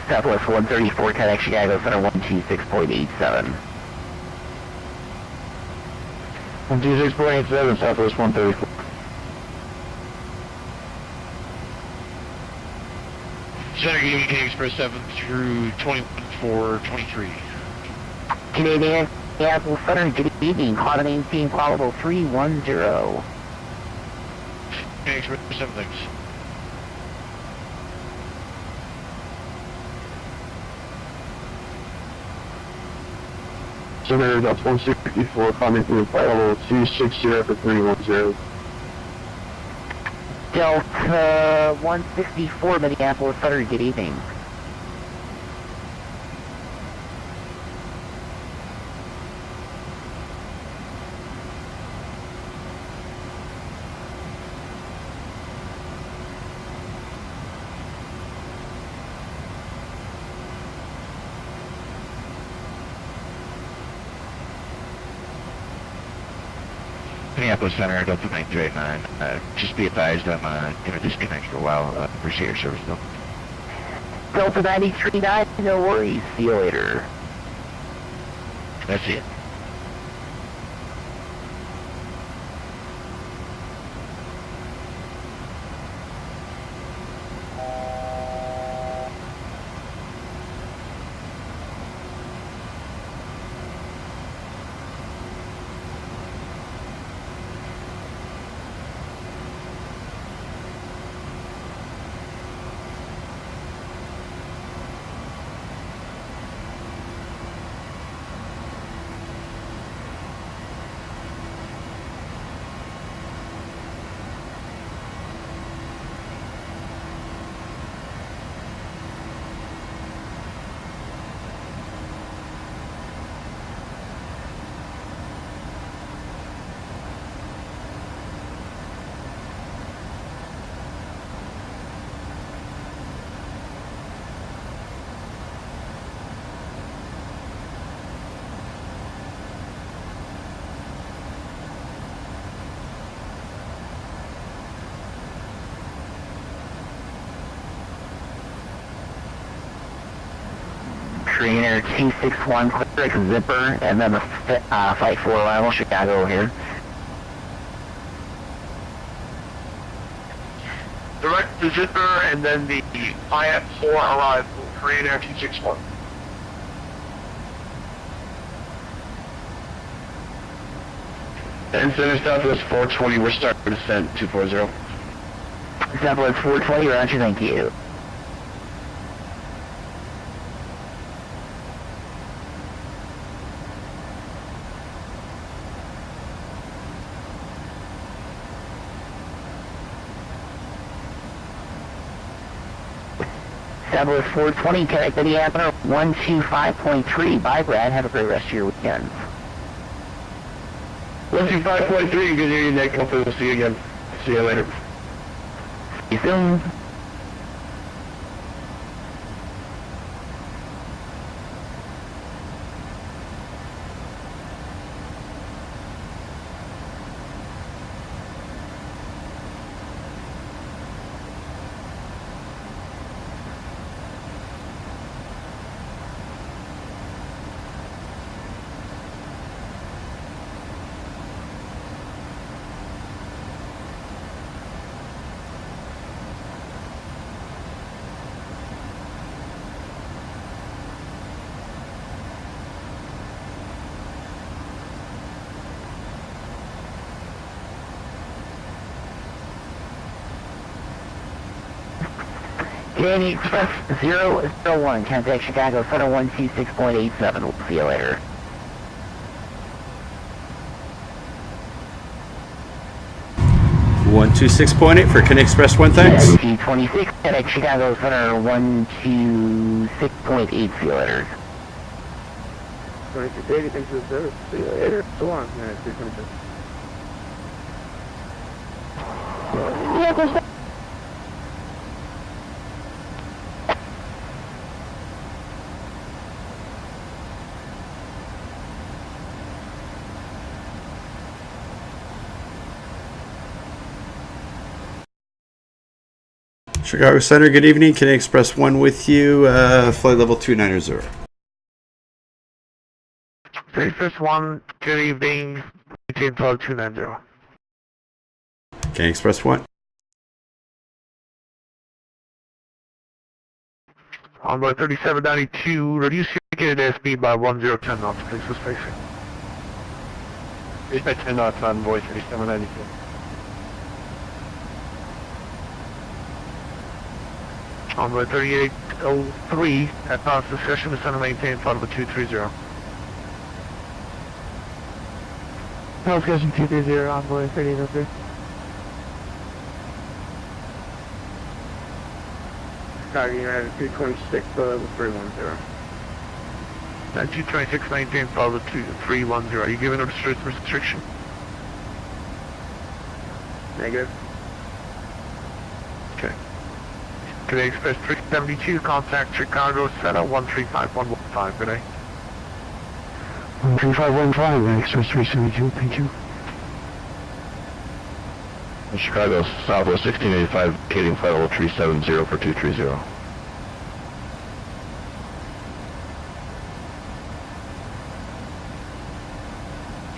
Southwest 134, FedEx Chicago Center 126.87. 126.87, Southwest 134. Center Gaming King Express 7 through 21-4-23. Canadian Minneapolis Southern, good evening. Climb maintain followable 310. King Express 7, thanks. Center, that's 164, climbing through flight level 260 for 310. Delta 164, Minneapolis Southern, good evening. Minneapolis Center, Delta 9289. Just be advised I'm going to disconnect for a while. Appreciate your service, though. Delta 93.9, no worries. See you later. That's it. Trainer 261, clear zipper, and then the Flight 4 arrival, Chicago here. Direct to zipper and then the Flight 4 arrival, Korean Air 261. And Center Southwest 420, we're starting descent 240. Southwest 420, roger, thank you. Southwest 420, connect Minneapolis 125.3. Bye, Brad. Have a great rest of your weekend. 125.3, good to hear you, Nick. Hopefully we'll see you again. See you later. See you soon. Danny Express 001, contact Chicago Center 126.87. We'll see you later. One 126.8 for Connect Express 1, thanks. T26, contact Chicago Center 126.8. See you later. 2680, thanks for the service. See you later. So long. Yeah, 326. Yeah, there's Chicago Center, good evening. Connect Express 1 with you. Flight level 290. Express 1, good evening. Maintain flight 290. Connect Express 1. Envoy 3792, reduce your indicated airspeed by 1010 knots, please for spacing. Reduce by 10 knots, Envoy 3792. Envoy 3803, at past discussion, is to maintain flight level 230. Past discussion 230, Envoy 3803. Chicago United 226, level 310. 226, maintain flight level 2310. Are you giving a restriction? Negative. Okay. Today Express 372, contact Chicago Center 135.15, good day. 13515, Express 372, thank you. Chicago Southwest 1685, vacating flight level 370 for 230.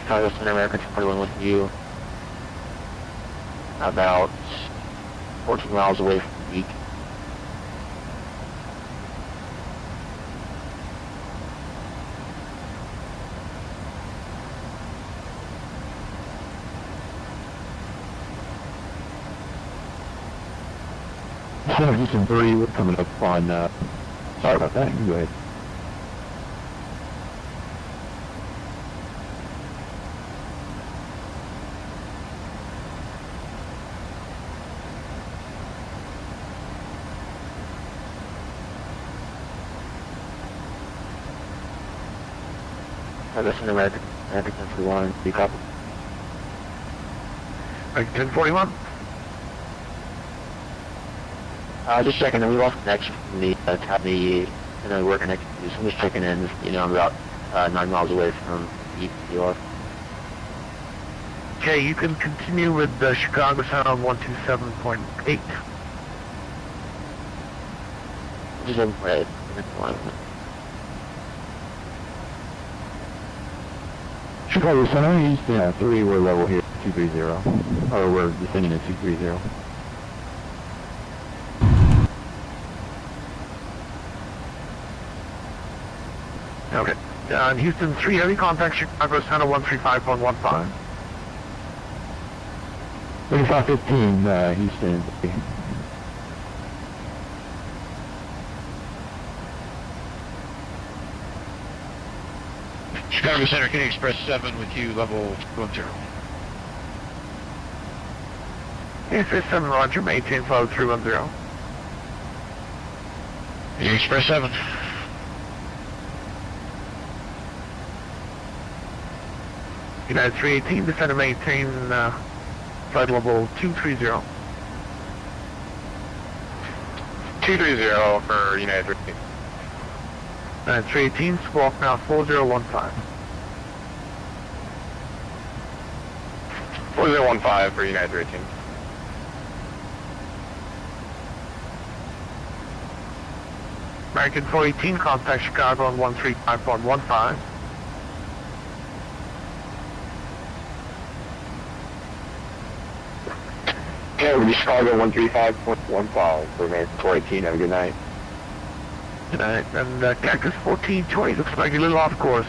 Chicago Center American 241 with you. About 14 miles away from the peak. Houston 3, we're coming up on, sorry about that, you go ahead. Chicago Center American 1041, be copy. 1041? Just checking in. We lost connection from the and then we're connected to. So I'm just checking in. I'm about 9 miles away from the EPR. Okay, you can continue with the Chicago Center on 127.8. Just over right. Chicago Center, East 3, we're level here, 230. Or we're descending at 230. Okay. Houston 3, heavy contact Chicago Center 135.15. 3515, Houston. Chicago Center, Connect Express 7 with you, level 10. Express 7, roger, maintain flight 310. Connect Express 7. United 318, descend and maintain flight level 230. 230 for United 318. United 318, squawk now 4015. 4015 for United 318. American 418, contact Chicago on 135.15. Okay, we're Chicago 135.15 for American 418. Have a good night. Good night. And Cactus 1420 looks like a little off course.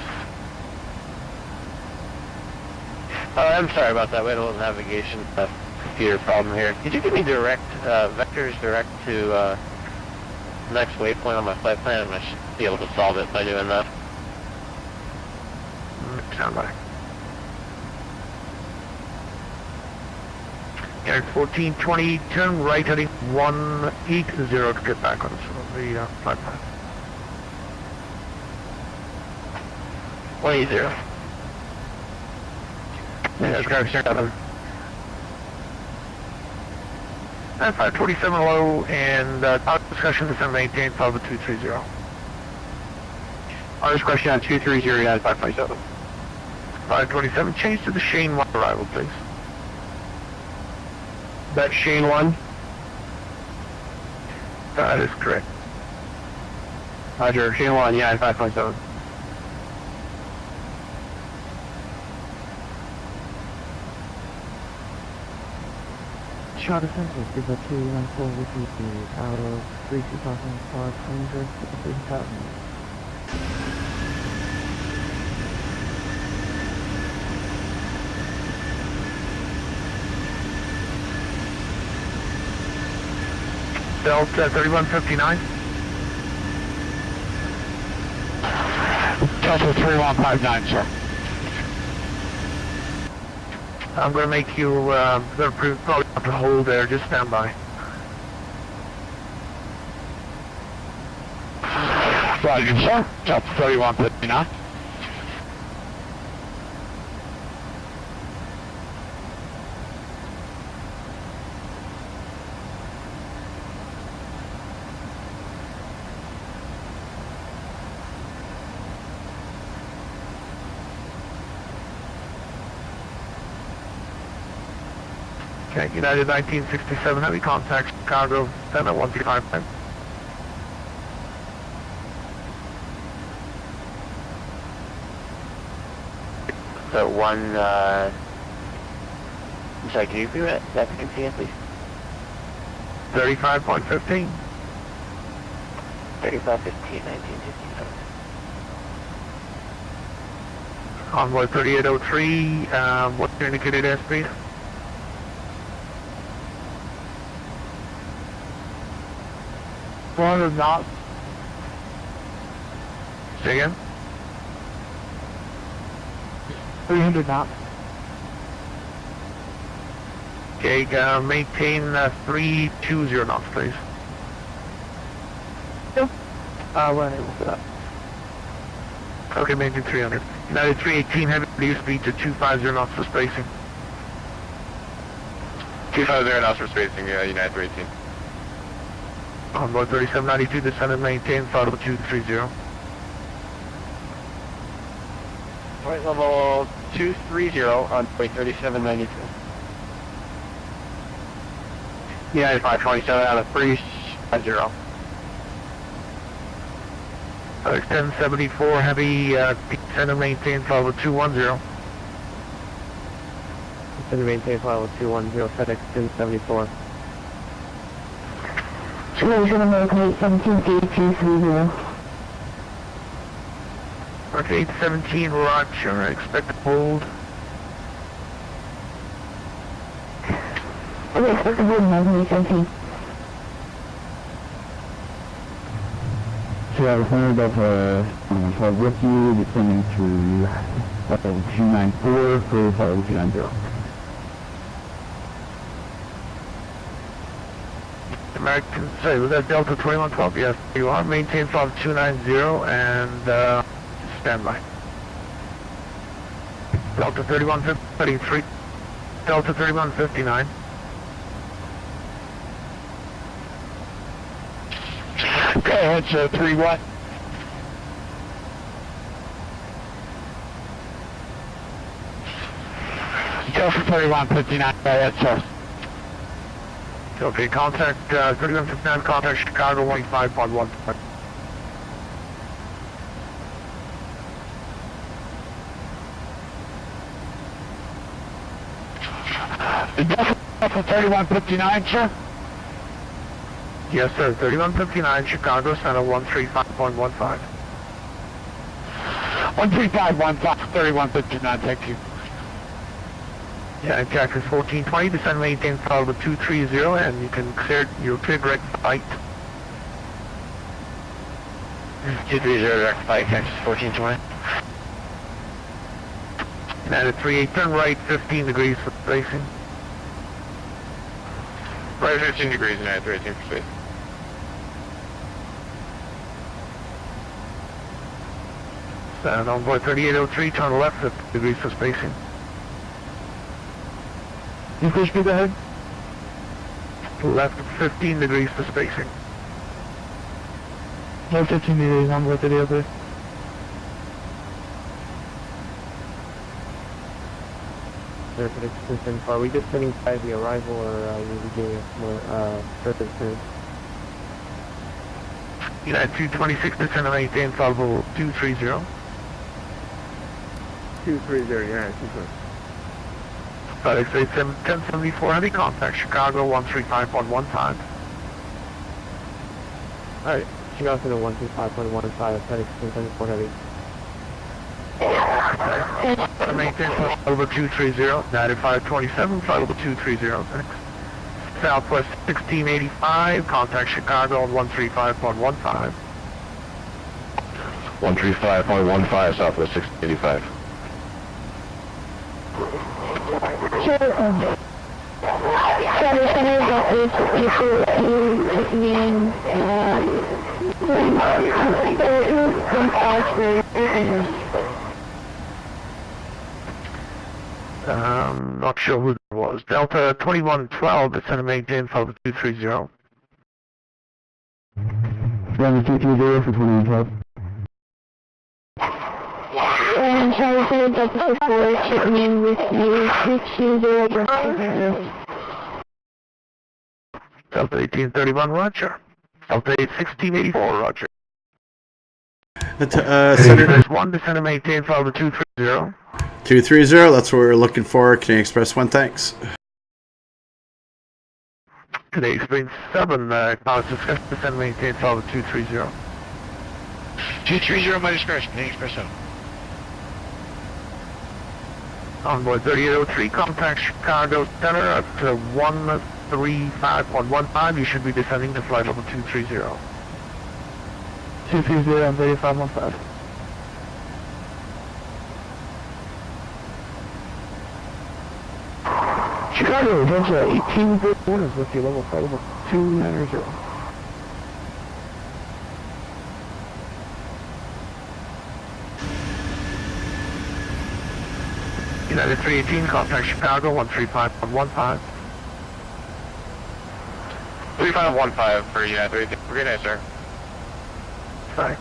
I'm sorry about that. We had a little navigation computer problem here. Could you give me direct vectors direct to next waypoint on my flight plan, and I should be able to solve it by doing that. Stand by. Air 1420, turn right heading 180 to get back on the flight plan. 180. Yeah, Chicago 7. And 527 low, and our discussion is 718, followed by 230. Our discussion on 230, United 527. 527, change to the Shane 1 arrival, please. That's Shane 1? That is correct. Roger, Shane 1, United 527. Charter Central, give a 214 with you out of 3,500 3,000. Delta 3159. Delta 3159, sir. I'm going to make you, probably have to hold there, just stand by. Roger, sir. Delta 3159. Okay, United 1967, heavy contact, Chicago, FNO 135. So one, I'm sorry, can you repeat that again, please? 35.15. 3515, 1967. Convoy 3803, what's your indicated airspeed? knots. Say again? 300 knots. Okay, maintain 320 knots, please. We're unable for that. Okay, maintain 300. United 318, heavy reduce speed to 250 knots for spacing. 250 knots for spacing, United 318. Convoy 3792, descendant maintain, throttle 230. Flight level 230 on way 3792. United 527 out of 350. Extend 74, heavy, descendant maintain, throttle 210. Descend maintain flight level 210, FedEx 1074. Chicago Midway 178230. Okay, 817, roger, expect to hold. Okay, expect to hold 1917. Chicago Center, Delta with you, descending to level 294 for level 290. American, sorry, was that Delta 2112? Yes, you are. Maintain flight 290 and stand by. Delta 3153, Delta 3159. Okay, it's 3 what? Delta 3159, that's us. Okay, contact 3159, contact Chicago 15.1. Delta 3159, sir? Yes, sir, 3159, Chicago Center 135.15. 13515, 3159, thank you. Yeah, Jackson 1420, descend maintain throttle 230, and you can clear your clear direct flight. 230 direct flight, Texas 1420. United 38, turn right 15 degrees for spacing. Right 15 degrees, United 318 for space. Sound on board 3803, turn left 50 degrees for spacing. Increase speed ahead. Left 15 degrees for spacing. Left 15 degrees on board 3803. Are we just sitting by the arrival, or are we doing more further to? United 226, descend and maintain level 230. 230, United 230. FedEx 1074, heavy contact, Chicago 135.15. Alright, Chicago to 125.15, FedEx 1074 heavy. Okay. Maintain flight over 230, United 527, flight over 230, thanks. Southwest 1685, contact Chicago on 135.15. 135.15, Southwest 685. Sure. Not sure who it was. Delta 2112, descend and maintain flight 230. Delta 230 for 2112. And Charlie said that the 64 shipped me with you 220. Delta 1831, roger. Delta 1684, roger. Senator 1, descend and maintain flight 230. 230, that's what we're looking for. Canadian Express 1, thanks. Today, Explain 7, acknowledge discussion, descend and maintain flight 230. 230, my discretion, Canadian Express 7. Onboard 3803, contact Chicago Center up to 135.15. You should be descending to flight level 230. 230 on 3515. Chicago, Delta 1831 is with you, level flight level 290. United 318, contact Chicago 135.15. 3515 for United 318. Good night, sir. Sorry.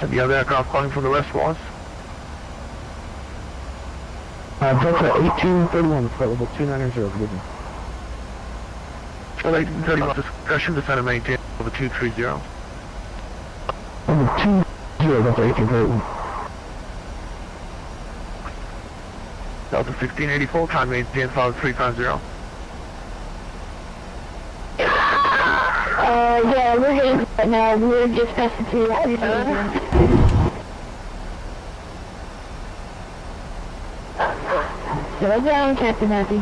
And the other aircraft calling from the west was? Delta 1831, flight level 290, good evening. Well, 1831, discussion, descend and maintain over 230. Level 20, Delta 1831. Delta 1684, time maintain flight 350. Yeah, we're getting right now. We're just passing through that. Slow down, Captain Happy.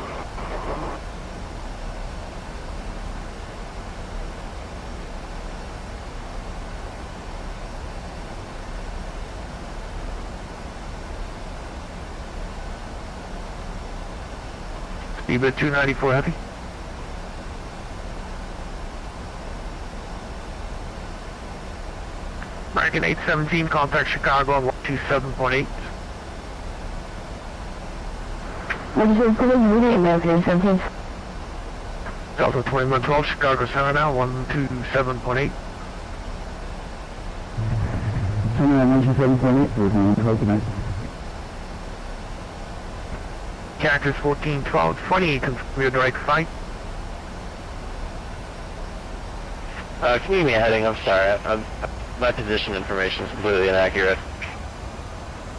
Speedbit 294 heavy. American 817, contact Chicago on 127.8. What is your name, American 817? Delta 2112, Chicago Center now, 127.8. Center at 127.8 for 2112 tonight. Cactus 1412, 28, confirm your direct flight. Can you give me a heading? I'm sorry. My position information is completely inaccurate.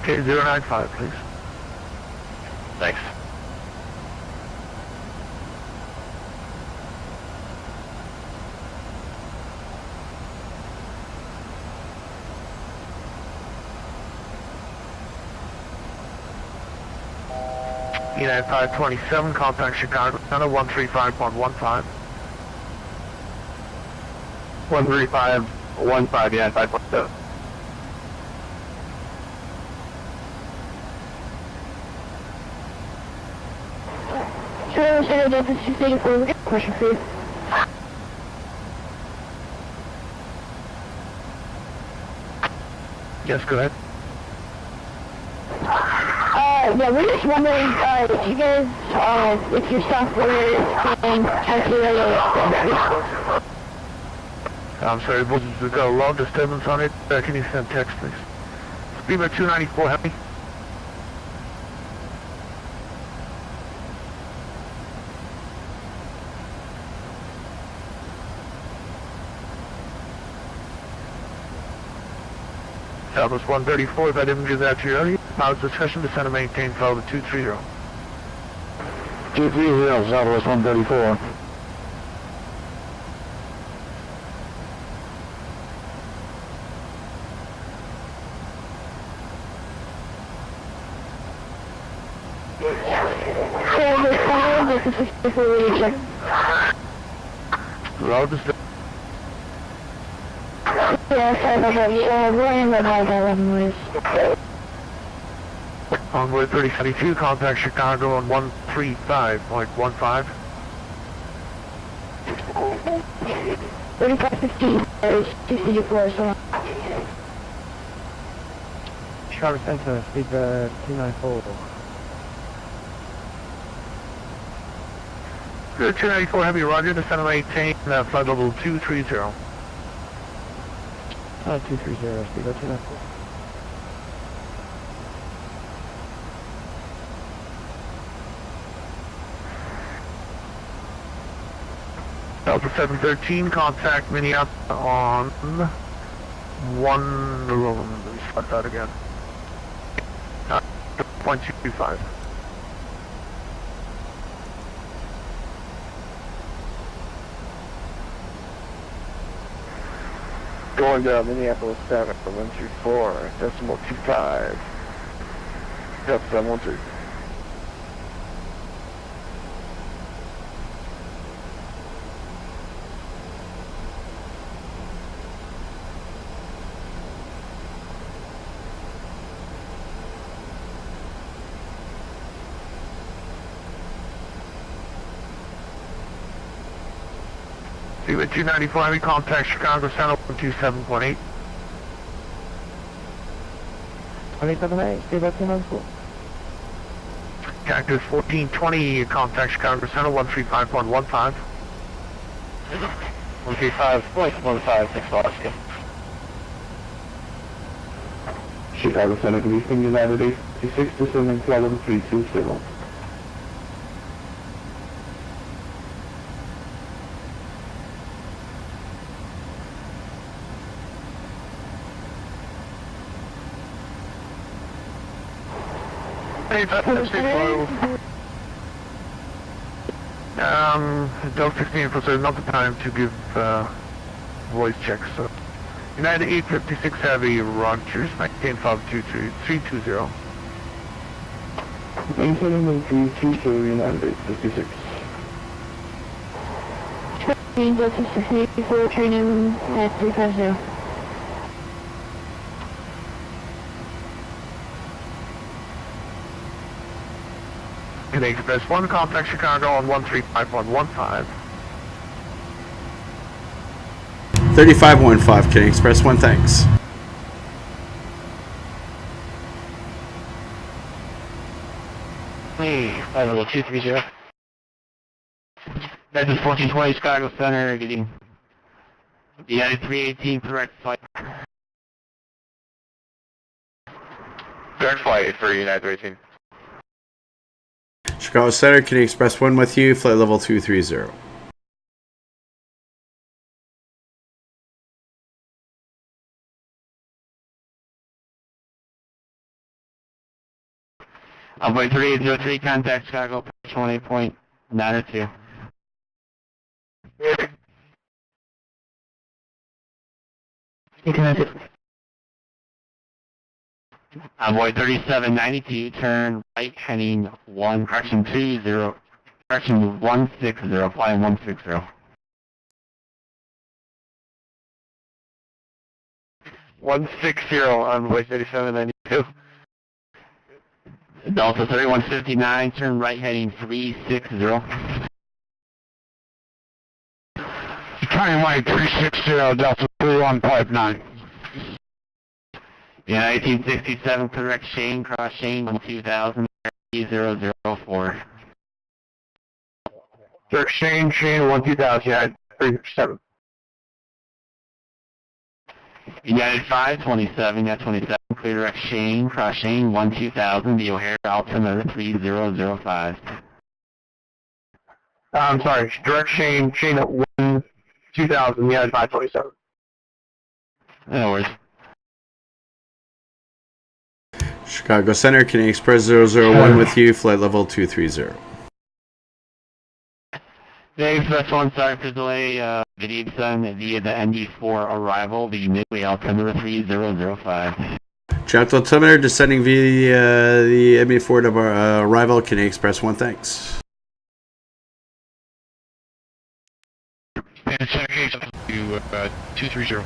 Okay, 095, please. Thanks. United 527, contact Chicago Center 135.15. 13515, yeah, 5.7. Chicago Center, Delta 684, we got a question for you. Yes, go ahead. Yeah, we're just wondering, if you guys, if your software is being calculated. I'm sorry, we've got a long disturbance on it. Can you send text, please? Speedbird 294, Heavy. Southwest 134, if I didn't give that to you earlier. Power discussion, descend and maintain, follow the 230. 230, Southwest 134. Road is Envoy 3072, contact Chicago on 135.15. 3515, 234, so Chicago Center, speedbird 294. Good, 294 Heavy, roger, descend and maintain, flight level 230. 230, speedbird 294. Delta 713, contact Minneapolis on 1, let me start that again. 0.225. Going down Minneapolis 7 for 134, decimal 25. Yep, 713. Speedbird 294 Heavy, contact Chicago Center 127.8. 27.8, speedbird 294. Cactus 1420, contact Chicago Center 135.15. 135.15, thanks for asking. Chicago Center, Houston, United 86, descending flight level 320. Delta 16 for so not the time to give voice checks. So United 856 Heavy, Rogers, 19522320. Maintaining 320, United 856. Delta 684, training at 350. Xpress 1, contact Chicago on 135.15. 3515, Kidding Express 1, thanks. Hey, flight level 230. That is 1420 Chicago Center, getting United 318 correct flight. Direct flight for United 318. Chicago Center, Kidding Express 1 with you, flight level 230. Envoy 3803, contact Chicago, approach 18.902. Envoy 3792, turn right, heading 1, correction 20, correction 160, flying 160. 160 Envoy 3792. Delta 3159, turn right heading 360. Turning right 360, Delta 3159. Yeah, 1867, correct Shane, cross Shane, 2000, 3004. Dirk Shane 12000, yeah, 37. United 527, yeah, 27, clear direct Shane, cross Shane, 2000, the O'Hare, altimeter 3005. I'm sorry, direct Shane at 2000, yeah, 527. No worries. Chicago Center, Canadian Express 001 with you, flight level 230. The Express 1, sorry for the delay, video sent via the ND4 arrival, the Midway altimeter 3005. Chapter altimeter descending via the ME4 arrival, Canadian Express 1, thanks. And 78 to 230.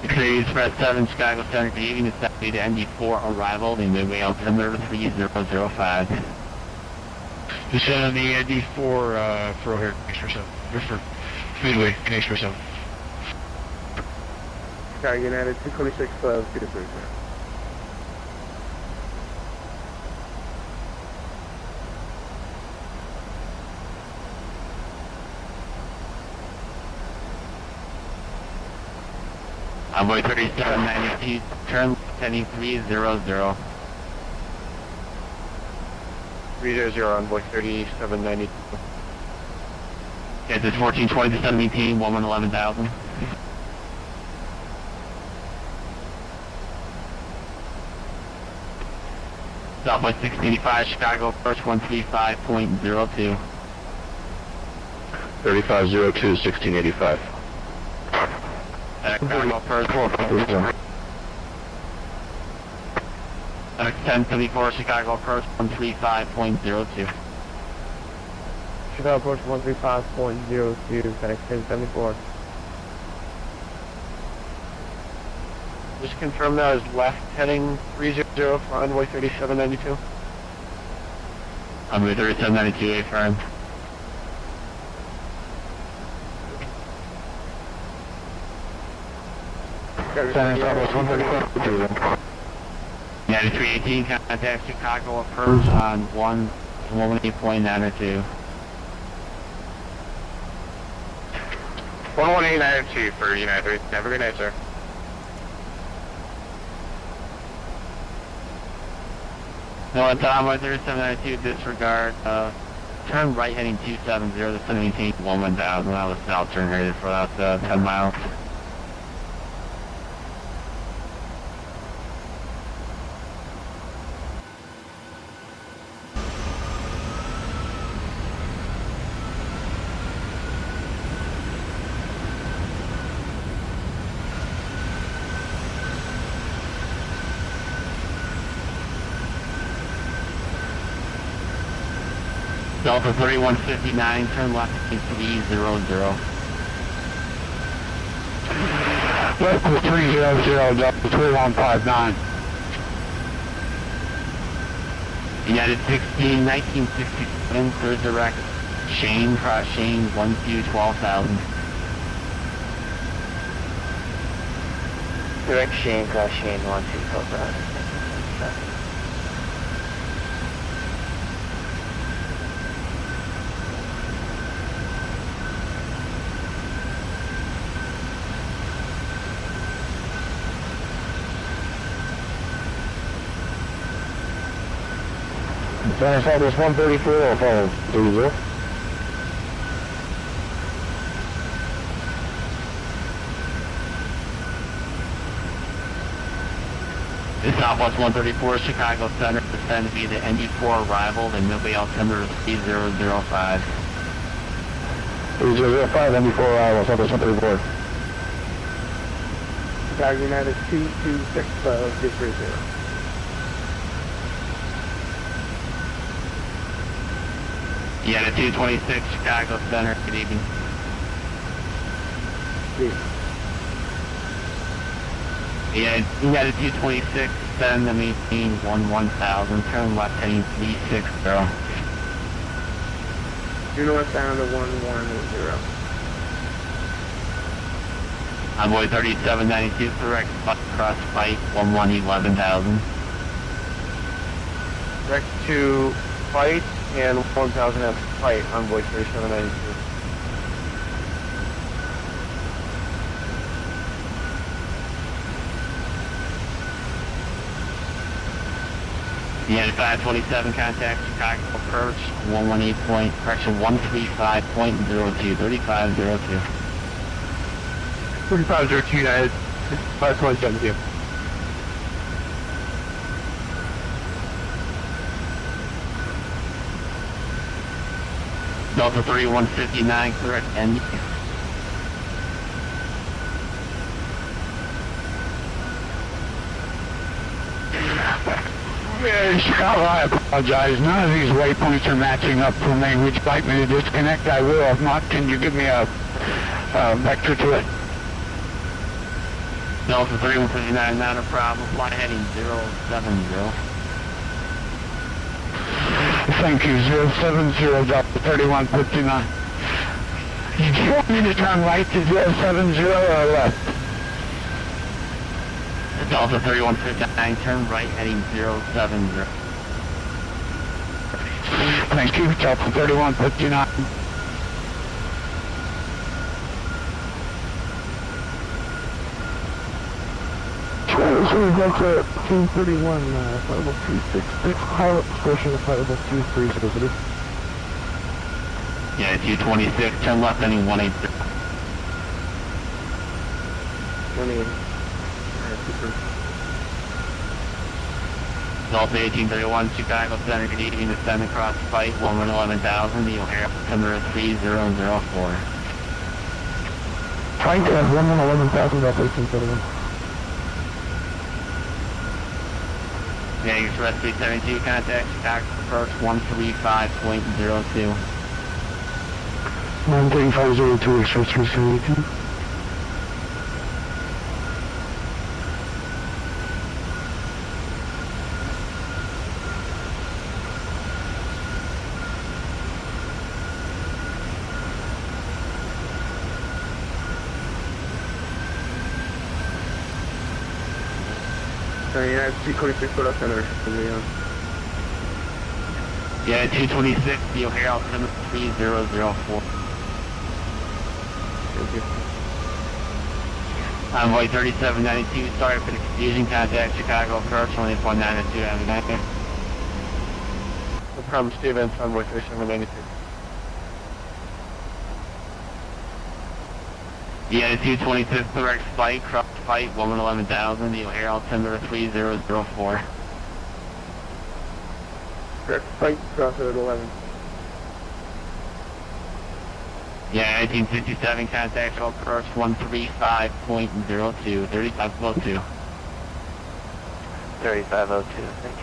Canadian Express 7, Chicago Center, good evening, it's Saturday to ND4 arrival, the Midway altimeter 3005. Descend on the ND4 for O'Hare, Express 7. For Midway, Express 7. Chicago United 226, 230. Envoy 3792, turn heading 300. 300, Envoy 3792. Okay, this 1420 to 718, 111000. Southwest 685, Chicago approach 135.02. 3502, 1685. Chicago approach 1074, Chicago approach 135.02. Chicago approach 135.02, FedEx 1074. Just confirm that is left heading 300 for Envoy 3792. Envoy 3792, affirm. United 318, contact Chicago approach on 118.92. 11892 for United. Have a good night, sir. No, it's Envoy 3792, disregard, turn right heading 270, the 718, 1000, that was south turn rated for about 10 miles. Delta 3159, turn left to 300. Left to 300, Delta 3159. United 16, 1967, clear direct Shane, cross Shane, 12,000. Direct Shane, cross Shane, 12,000. San Southwest 134, I'll follow 30. This Southwest 134, Chicago Center, descend via the ND4 arrival, the Midway altimeter 3005. 3005, ND4 arrival, Southwest 134. Chicago United 226, 230. Yeah, the 226, Chicago Center, good evening. Yeah, you got a 226, send them 18, 1000, turn left heading 360. Due northbound to 1110. Envoy 3792, correct, cross fight, 11,000. Direct to fight and 1000 at fight, Envoy 3792. Yeah, 527, contact Chicago approach, 118 point, correction 135.02, 3502. 3502 United, 527. Delta 3159, correct, end. Yeah, Chicago, I apologize. None of these waypoints are matching up for me. Would you like me to disconnect? I will. If not, can you give me a vector to it? Delta 3159, not a problem. Fly heading 070. Thank you. 070, Delta 3159. Do you want me to turn right to 070 or left? Delta 3159, turn right heading 070. Thank you. Delta 3159. Delta 231, flightable 266, pilot discretion, flightable 230. Yeah, 226, turn left heading 180. 180. Delta 1831, Chicago Center, good evening, descend across flight 11,000, the O'Hare, September 3004. Flight at 11,000, Delta 1831. Yeah, Express 372, contact Chicago approach 135.02. 93502, Express 372. Yeah, 226 for the center. Yeah, 226, the O'Hare, September 3004. Thank you. Envoy 3792, sorry for the confusion, contact Chicago approach 18192, have a nice day. No problem, Steven, Envoy 3792. Yeah, 226, direct flight, cross flight 11,000, the O'Hare, September 3004. Direct fight, cross it at 11. Yeah, 1967, contact approach 135.02, 3502. 3502, thank you.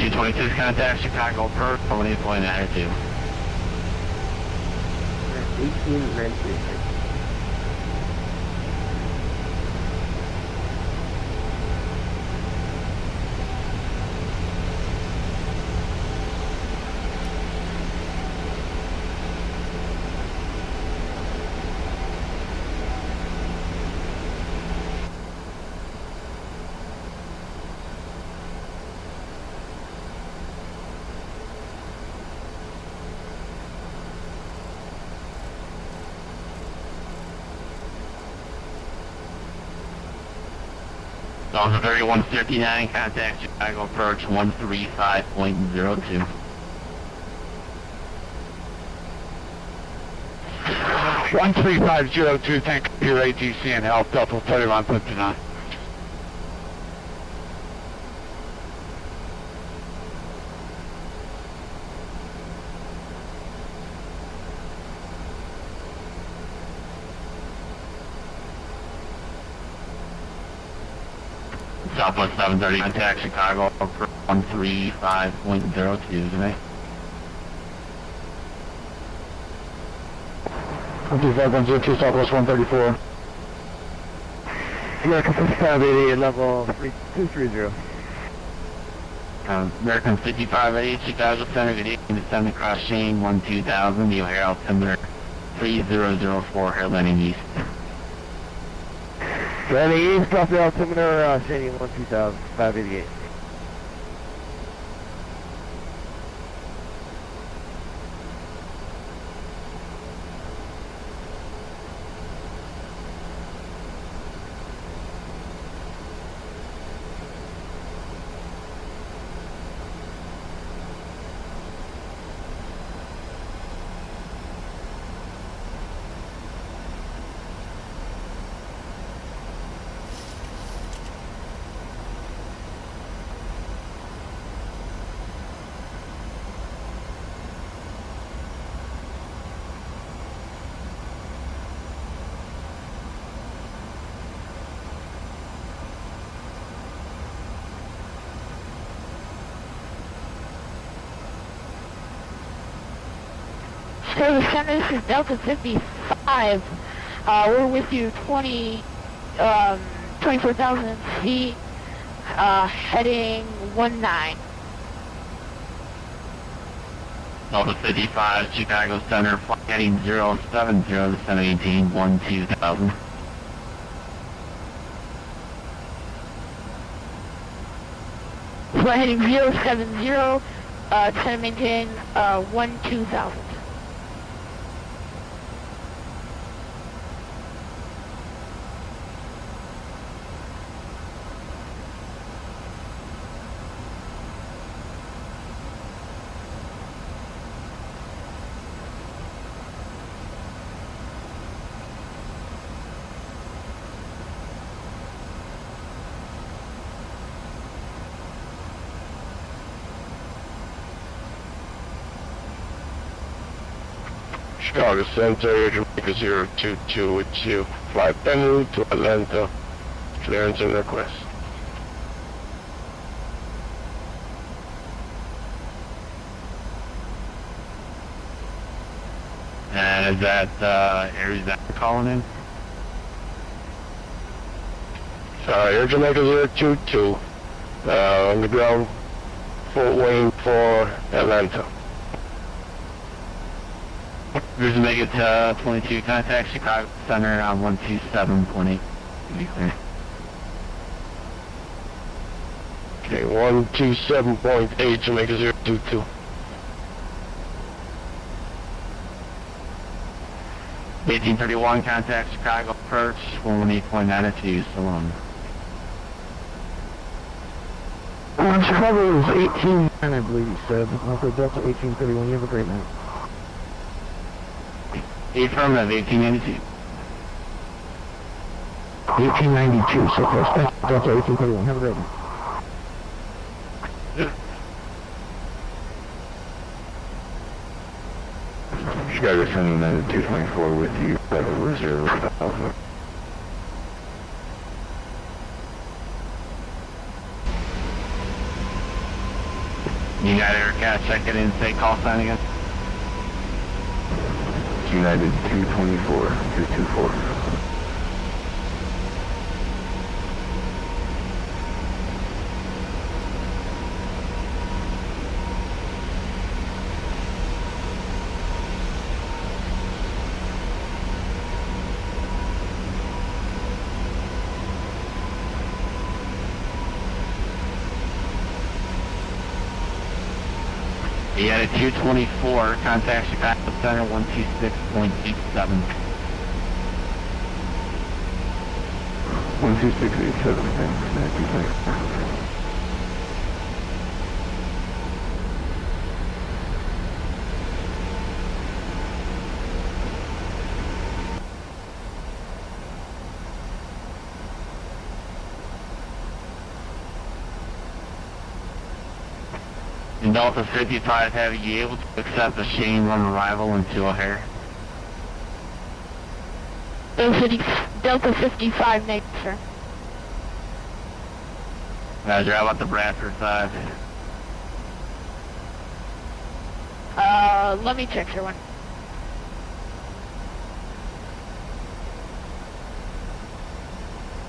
226 contact Chicago Perth, 1.8 attitude. 1893. Delta 3159, contact Chicago approach 135.02. 13502, thank you, your ATC and health, Delta 3159. Southwest 730, contact Chicago approach 135.02 today. 125.02, Southwest 134. American 5588, level 3230. American 5588, Chicago Center, good evening, descend across Shane 12000, the O'Hare altimeter 3004, headlining east. Landing east, drop the altimeter, Shane 12000, 588. Service Center, this is Delta 55. We're with you 24,000 feet, heading 19. Delta 55, Chicago Center, flight heading 070, descend 18, 12000. Flight heading 070, descend maintain 12000. Chicago Center, Jamaica 022 with you. Flight en route to Atlanta. Clearance and request. And is that Arizona calling in? Air Jamaica 022. On the ground, Fort Wayne for Atlanta. Here's make it 22, contact Chicago Center on 127.8. Be clear. Okay, 127.8, Jamaica 022. $18.31, contact Chicago approach 118.9 at you, so long. Chicago is 18, I believe you said. For Delta 1831, you have a great night. Affirmative, 1892. 1892, so close. Delta 1831, have a great night. Chicago Center 9224 with you, reserve Alpha. United Aircraft, second in, say call sign again. United 224, 324. You had a 224, contact Chicago Center 126.87. 12687, thanks. And Delta 55, have you able to accept the Shane on arrival into O'Hare? Delta 55, negative, sir. Roger, how about the Bradford side? Let me check, sir. One.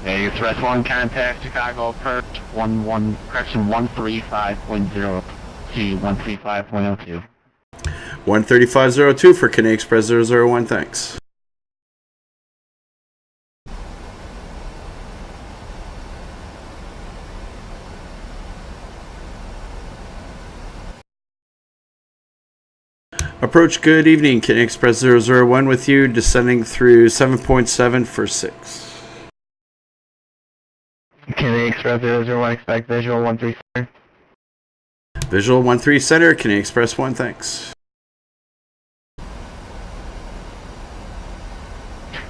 Yeah, you Express 1 contact Chicago Perch 135.0 to 135.02. 13502 for Canadian Express 001, thanks. Approach, good evening, Canadian Express 001 with you, descending through 7.7 for 6. Canadian Express 001, expect visual 13 center. Visual 13 center, Canadian Express 1, thanks.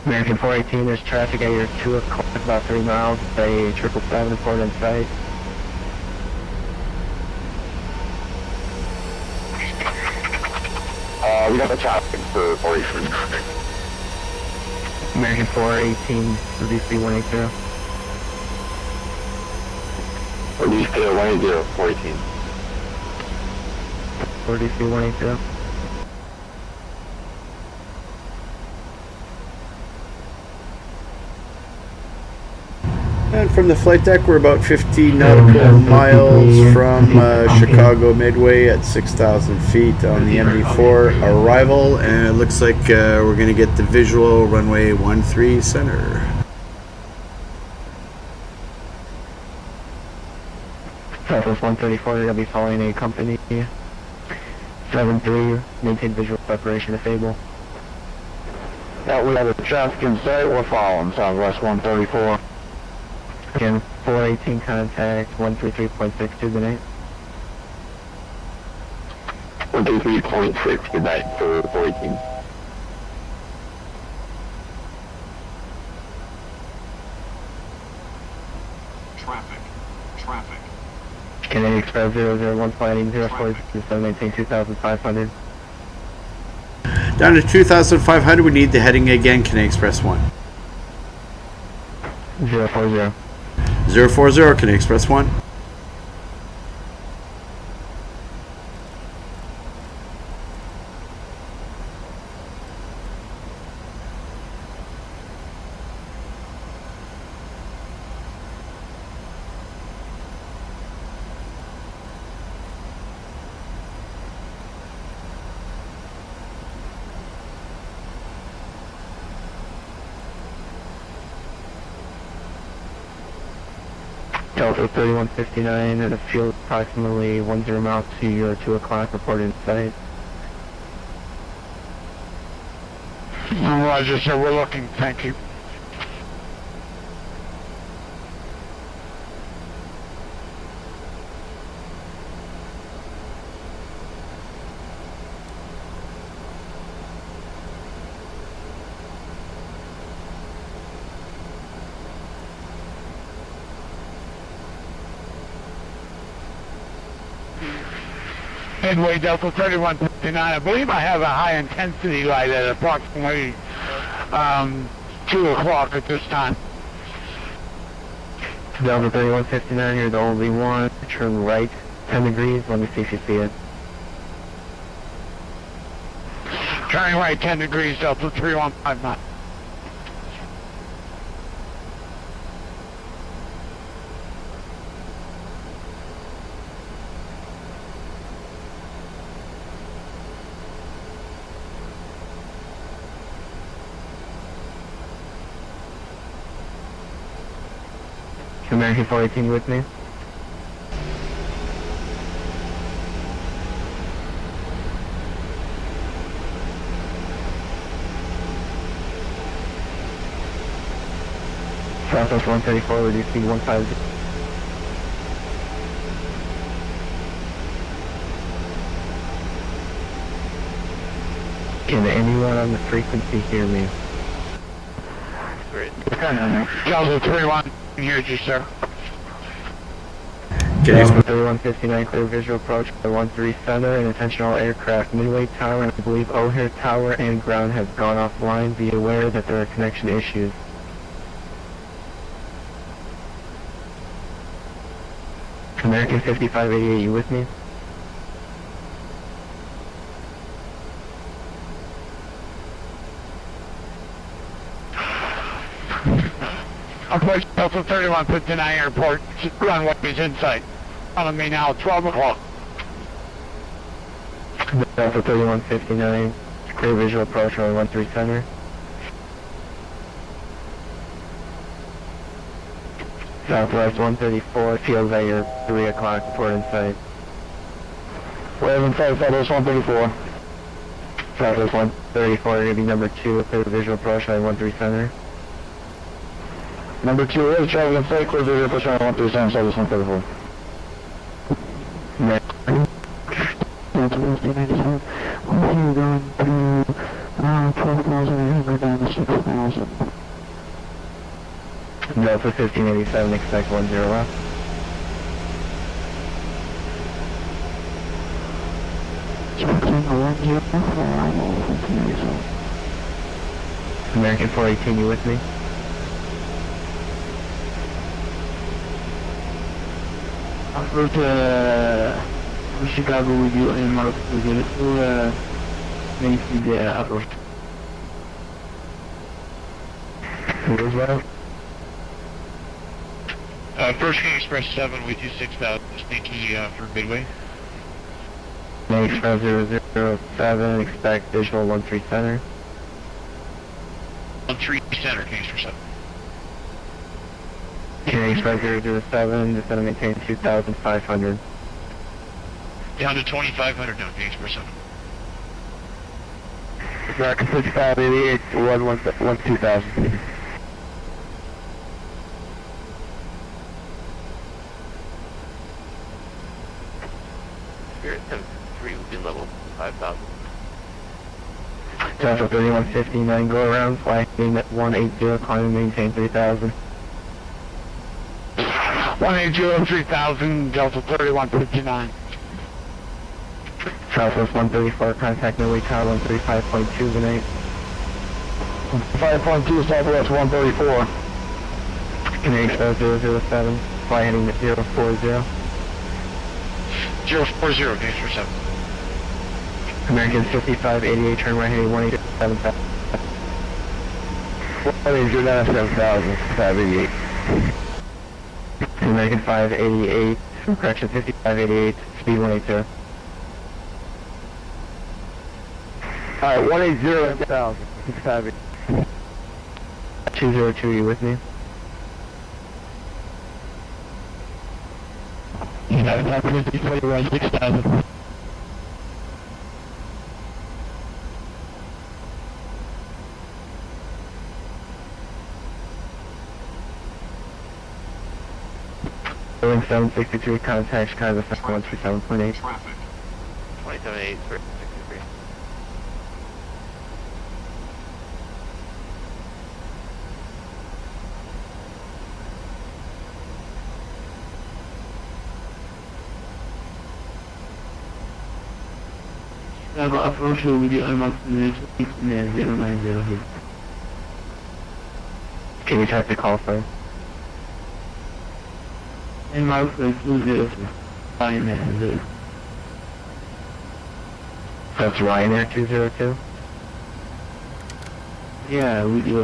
American 418, there's traffic at your 2 o'clock, about 3 miles, a 777 report in sight. We got the traffic for 43 traffic. American 418, VC 180. Release to 180, 418. 43 180. And from the flight deck, we're about 50 nautical miles from Chicago Midway at 6,000 feet on the MD4 arrival, and it looks like we're going to get the visual runway 13 center. Southwest 134, you're going to be following a company 73, maintain visual separation to Fable. Yeah, we have a traffic in sight, we're following Southwest 134. Again, 418 contact, 133.62, good night. 133.6, good night for 418. Traffic. Canadian Express 001, flight 047, maintain 2,500. Down to 2,500, we need the heading again, Canadian Express 1. 040. 040, Canadian Express 1. Delta 3159 at a field approximately 10 miles to your 2 o'clock, reported in sight. Roger, sir, we're looking, thank you. Midway Delta 3159, I believe I have a high intensity light at approximately 2 o'clock at this time. Delta 3159, you're the only one, turn right 10 degrees, let me see if you see it. Turning right 10 degrees, Delta 315 knot. American 418 with me. Southwest 134, reduce speed 150. Can anyone on the frequency hear me? Great. Delta 31, here's you, sir. Delta 3159, clear visual approach by 13 center and attention all aircraft. Midway Tower and I believe O'Hare Tower and ground have gone offline. Be aware that there are connection issues. American 5588, you with me? Approach Delta 3159 airport, runway is in sight. On me now, 12 o'clock. Delta 3159, clear visual approach on 13 center. Southwest 134, feels that you're 3 o'clock, report in sight. We have in sight, Southwest 134. Southwest 134, you're going to be number 2, clear visual approach on 13 center. Number 2 is traveling in sight, clear visual approach on 13 center, Southwest 134. We're going through 12,800 down to 6,000. Delta 1587, expect 10 left. American 418, you with me? I'll go to Chicago with you and Mark to get it to Main Street approach. Who is that? First King Express 7 with you 6,000, sneaky for Midway. Express 007, expect visual 13 center. 13 center, King Express 7. King Express 007, just going to maintain 2,500. Down to 2,500 now, King Express 7. American 6588, 2,000. Spirit 73 will be level 5,000. Delta 3159, go around, flying at 180, climb and maintain 3,000. 180, 3000, Delta 3159. Southwest 134, contact Midway Tower 135.2 tonight. 5.2 Southwest 134. Canadian Express 007, fly heading at 040. 040, King Express 7. American 5588, turn right heading 187. 180, 588. American 588, correction 5588, speed 180. Alright, 180, 1,000. 658. 202, you with me? United African 6,000. Boeing 763, contact Chicago 137.8. Traffic. 27.8 for 63. Chicago approach with you, I'm up to the next 090. Can you check the call sign? And Mark 206. That's Ryanair 202? Yeah, we do,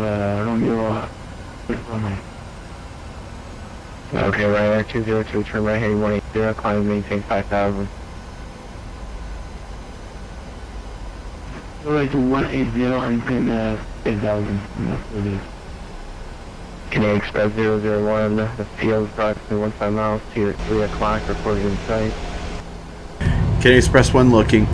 Okay, Ryanair 202, turn right heading 180, climb and maintain 5,000. Go right to 180 and pin 8,000. Canadian Express 001, the field is approximately 15 miles to your 3 o'clock, reported in sight. Canadian Express 1 looking.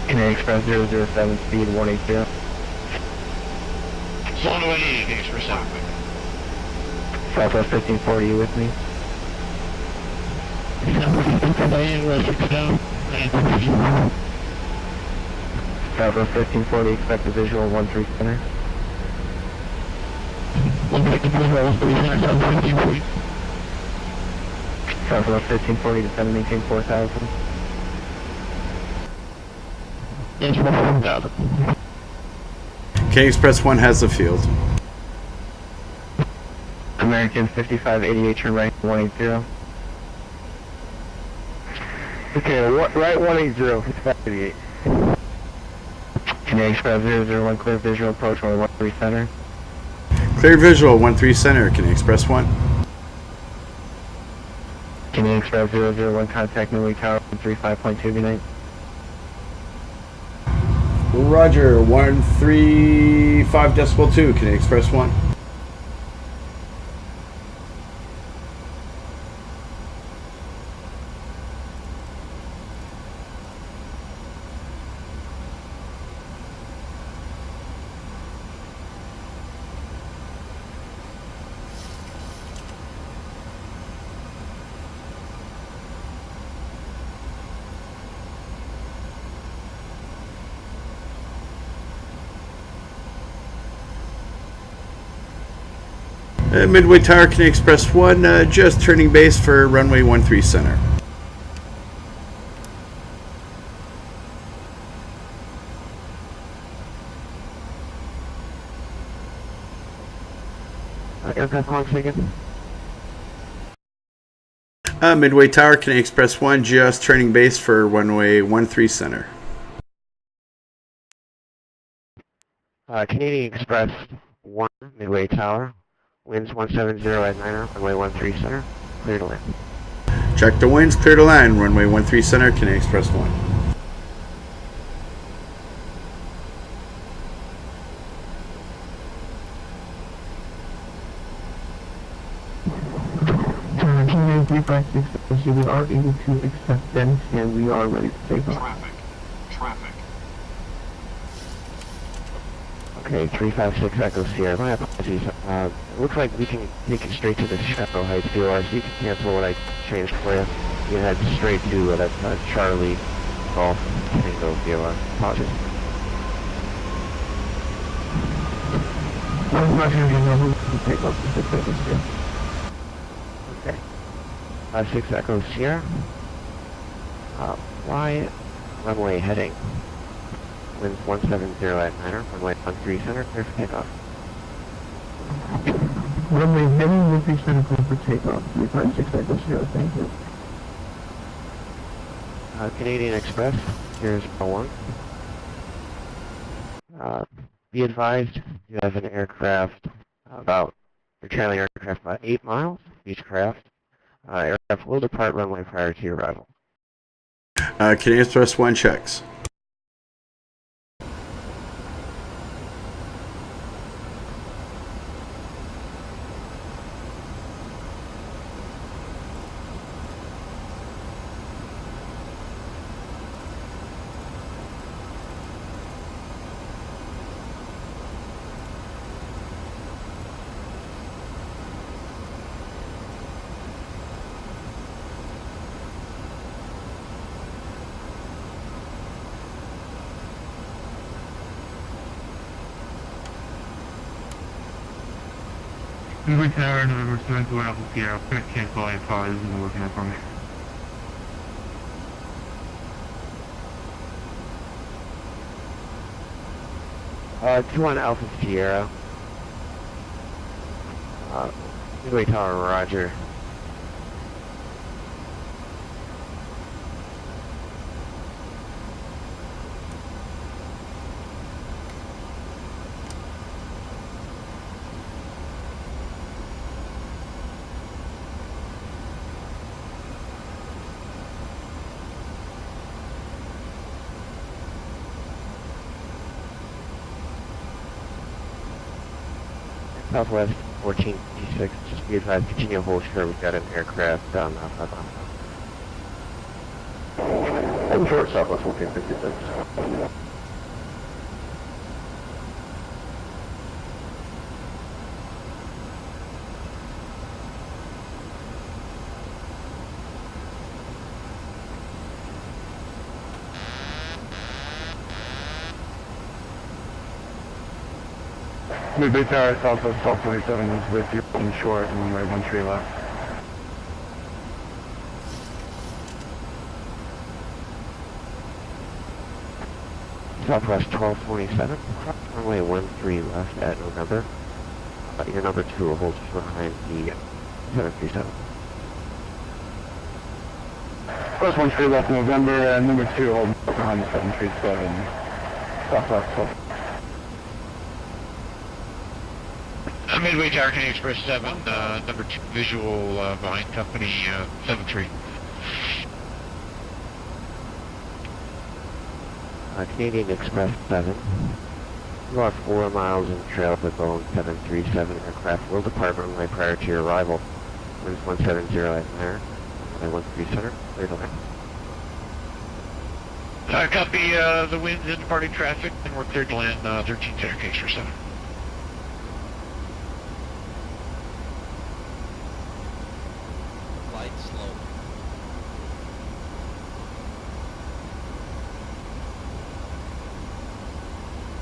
Canadian Express 007, speed 180. So on the 180, Express 7. Southwest 1540, you with me? Southwest 1540, expect a visual 13 center. Southwest 1540 to 7, maintain 4,000. Canadian Express 1 has the field. American 5588, turn right 180. Okay, right 180, 5588. Canadian Express 001, clear visual approach, only 13 center. Clear visual 13 center, Canadian Express 1. Canadian Express 001, contact Midway Tower 135.2, good night. Roger, 135.2, Canadian Express 1. Midway Tower, Canadian Express 1, just turning base for runway 13 center. Aircraft launch again. Midway Tower, Canadian Express 1, just turning base for runway 13 center. Canadian Express 1, Midway Tower. Winds 170 at 9er, runway 13 center, clear to land. Check the winds, clear to land, runway 13 center, Canadian Express 1. Canadian 356, we are able to accept them, and we are ready to take off. Traffic. Okay, 356 Echo Sierra. My apologies. It looks like we can take it straight to the Chicago Heights VOR, so you can cancel what I changed for you. You head straight to that Charlie Golf Tango VOR. Apologies. I'm not going to know who to take off the 6 Echo Sierra. Okay. 6 Echo Sierra. Fly runway heading. Winds 170 at 9er, runway 13 center, clear for takeoff. Runway heading 13 center, clear for takeoff. 356 Echo Sierra, thank you. Canadian Express, here's 1. Be advised, you have an aircraft you're trailing aircraft about 8 miles, each craft. Aircraft will depart runway prior to your arrival. Canadian Express 1 checks. Midway Tower, November 7th, going Alpha Sierra. I'm going to cancel all your calls. This isn't working out for me. Midway Tower, roger. Southwest 1456, just be advised, continue to hold short, we've got an aircraft on outside on. I'm short, Southwest 1456. Midway Tower, Southwest 1227 is with you in short, and runway 13 left. Southwest 1227, runway 13 left at November. Your number 2 will hold short behind the 737. First 13 left November, and number 2 hold behind the 737. Southwest 12. Midway Tower, Canadian Express 7, number 2 visual behind company 73. Canadian Express 7. You are 4 miles in trail with Boeing 737 aircraft will depart runway prior to your arrival. Winds 170 at there, runway 13 center, clear to land. Copy the winds and departing traffic, and we're cleared to land 13 center, K Express 7. Slow.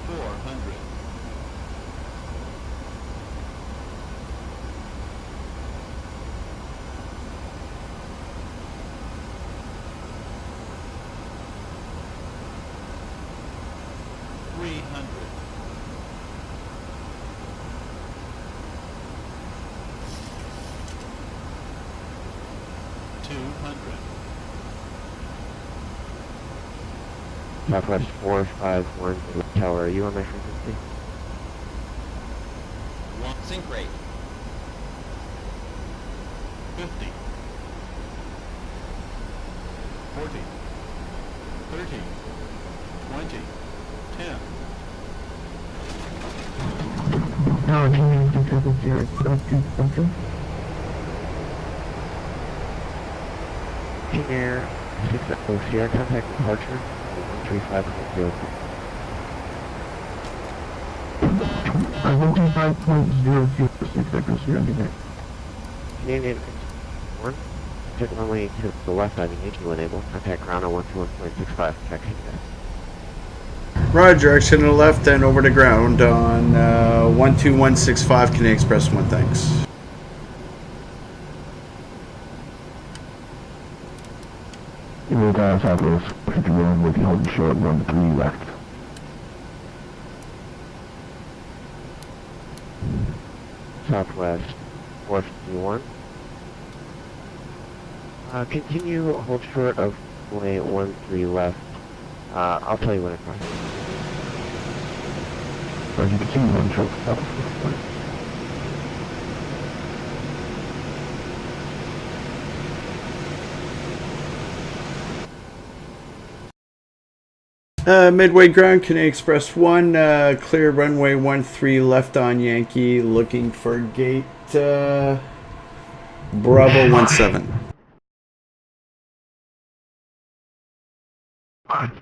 400. 300. 200. Southwest 451 Tower, are you on my frequency? Sync rate. 50. 40. 30. 20. 10. Tower, Canadian 270, Central. Air 6 Sierra, contact departure 135.0. 135.006 Echo Sierra, Quebec. Canadian 1, check runway to the left side of Yankee will enable. Contact ground on 121.65, taxi guys. Roger, action to the left and over to ground on 12165 Canadian Express 1, thanks. Southwest 51 with holding short 13 left. Southwest 451. Continue hold short of runway 13 left. I'll tell you when I cross. Roger, continue holding short Southwest 51. Midway ground, Canadian Express 1, clear runway 13 left on Yankee, looking for gate Bravo 17.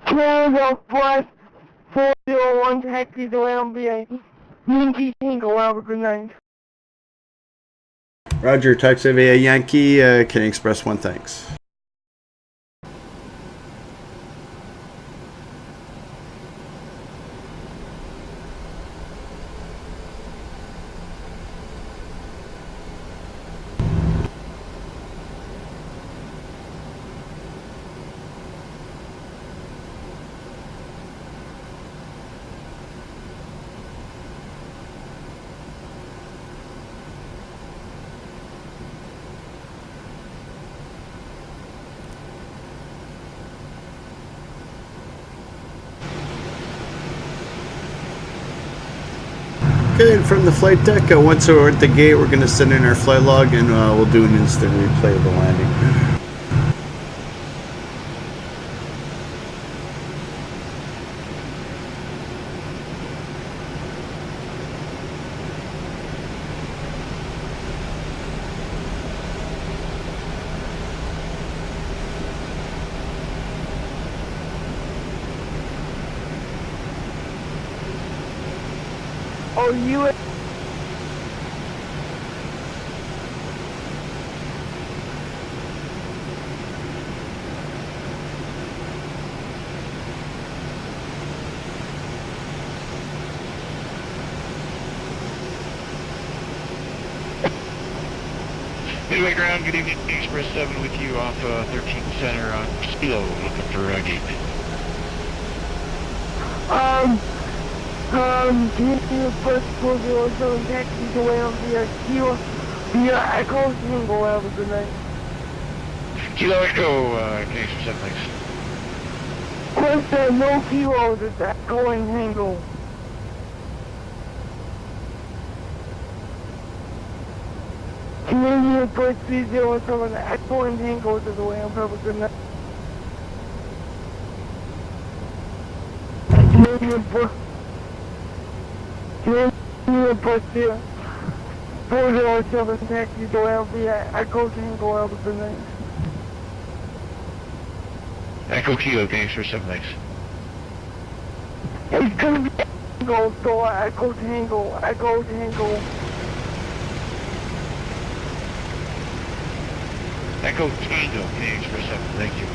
Canada Flight 401 taxi to land via Yankee Tango, Albert, good night. Roger, taxi via Yankee, Canadian Express 1, thanks. Okay, and from the flight deck, once we're at the gate, we're going to send in our flight log, and we'll do an instant replay of the landing. Oh, you... Midway ground, good evening, Express 7 with you off 13 Center on Kilo, looking for gate. Can you put 407 taxis away on the Kilo, the Echo single out of the night? Kilo Echo, Express 7, thanks. Plus, no Kilo, the Echo and Tango. Canadian Flight 307, Echo and Tango to the way on purpose good night. Canadian Flight 407 taxi to LV, Echo Tango out of the night. Echo Kilo, Express 7, thanks. It's gonna be Tango, so Echo Tango, Echo Tango. Echo Tango, Express 7, thank you.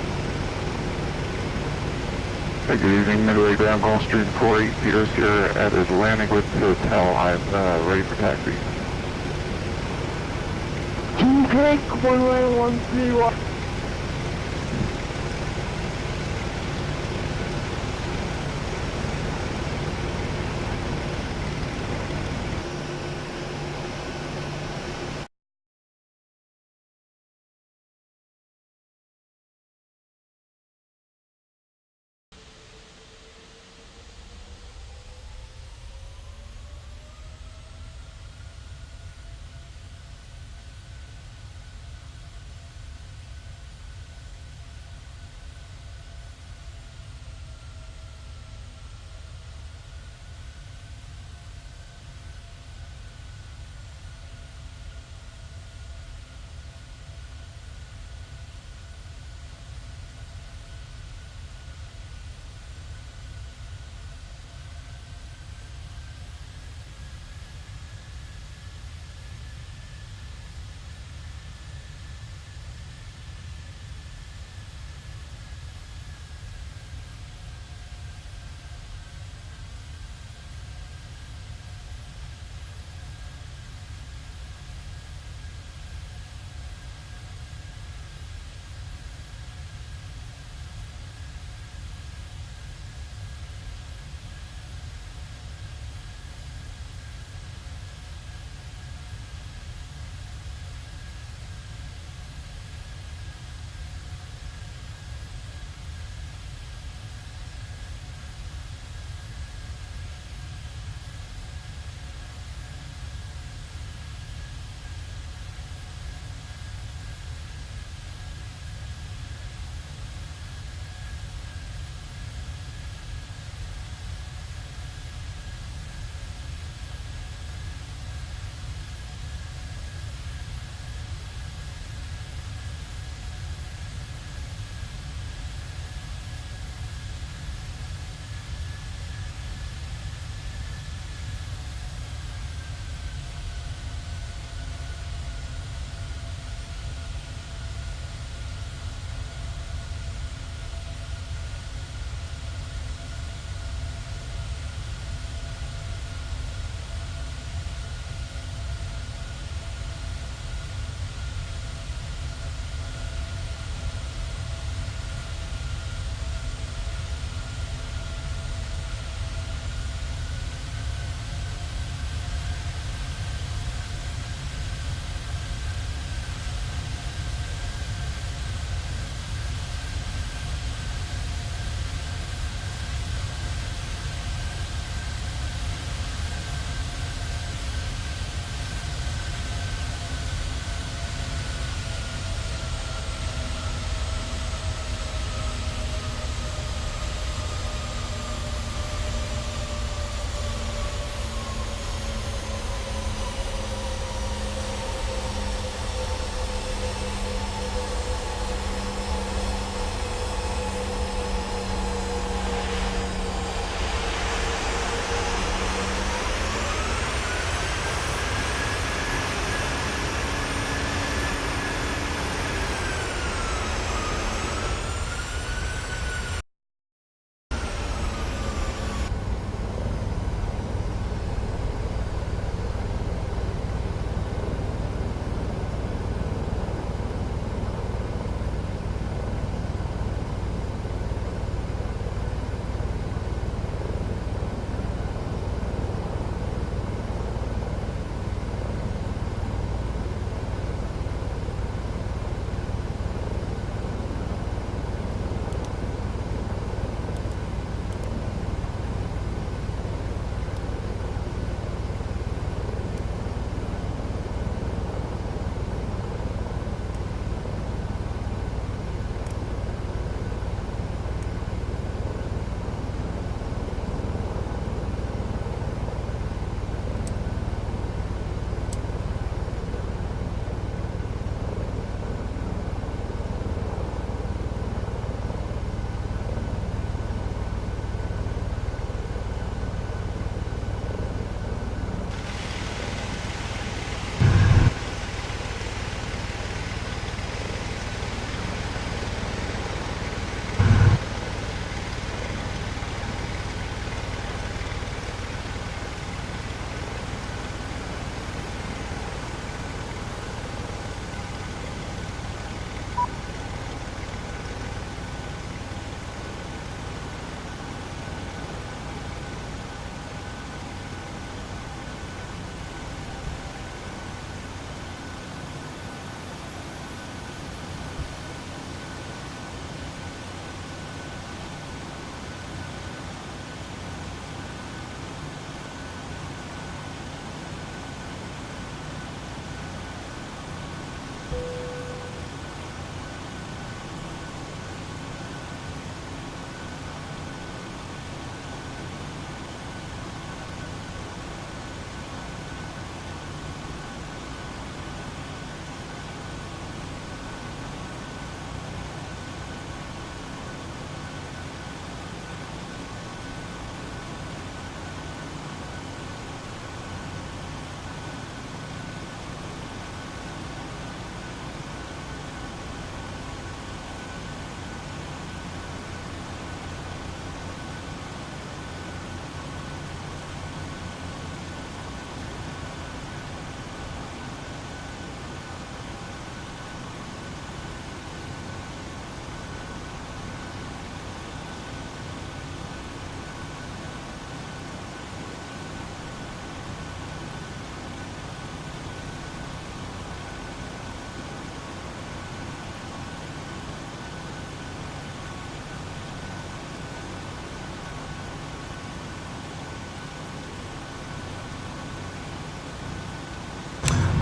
Hey, good evening, Midway ground, Gulf Street 48, Peter's here at Atlantic with the hotel. I'm ready for taxi. Can you take 1113?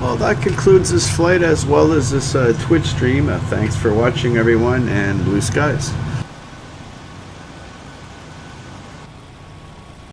Well, that concludes this flight as well as this Twitch stream. Thanks for watching, everyone, and blue skies.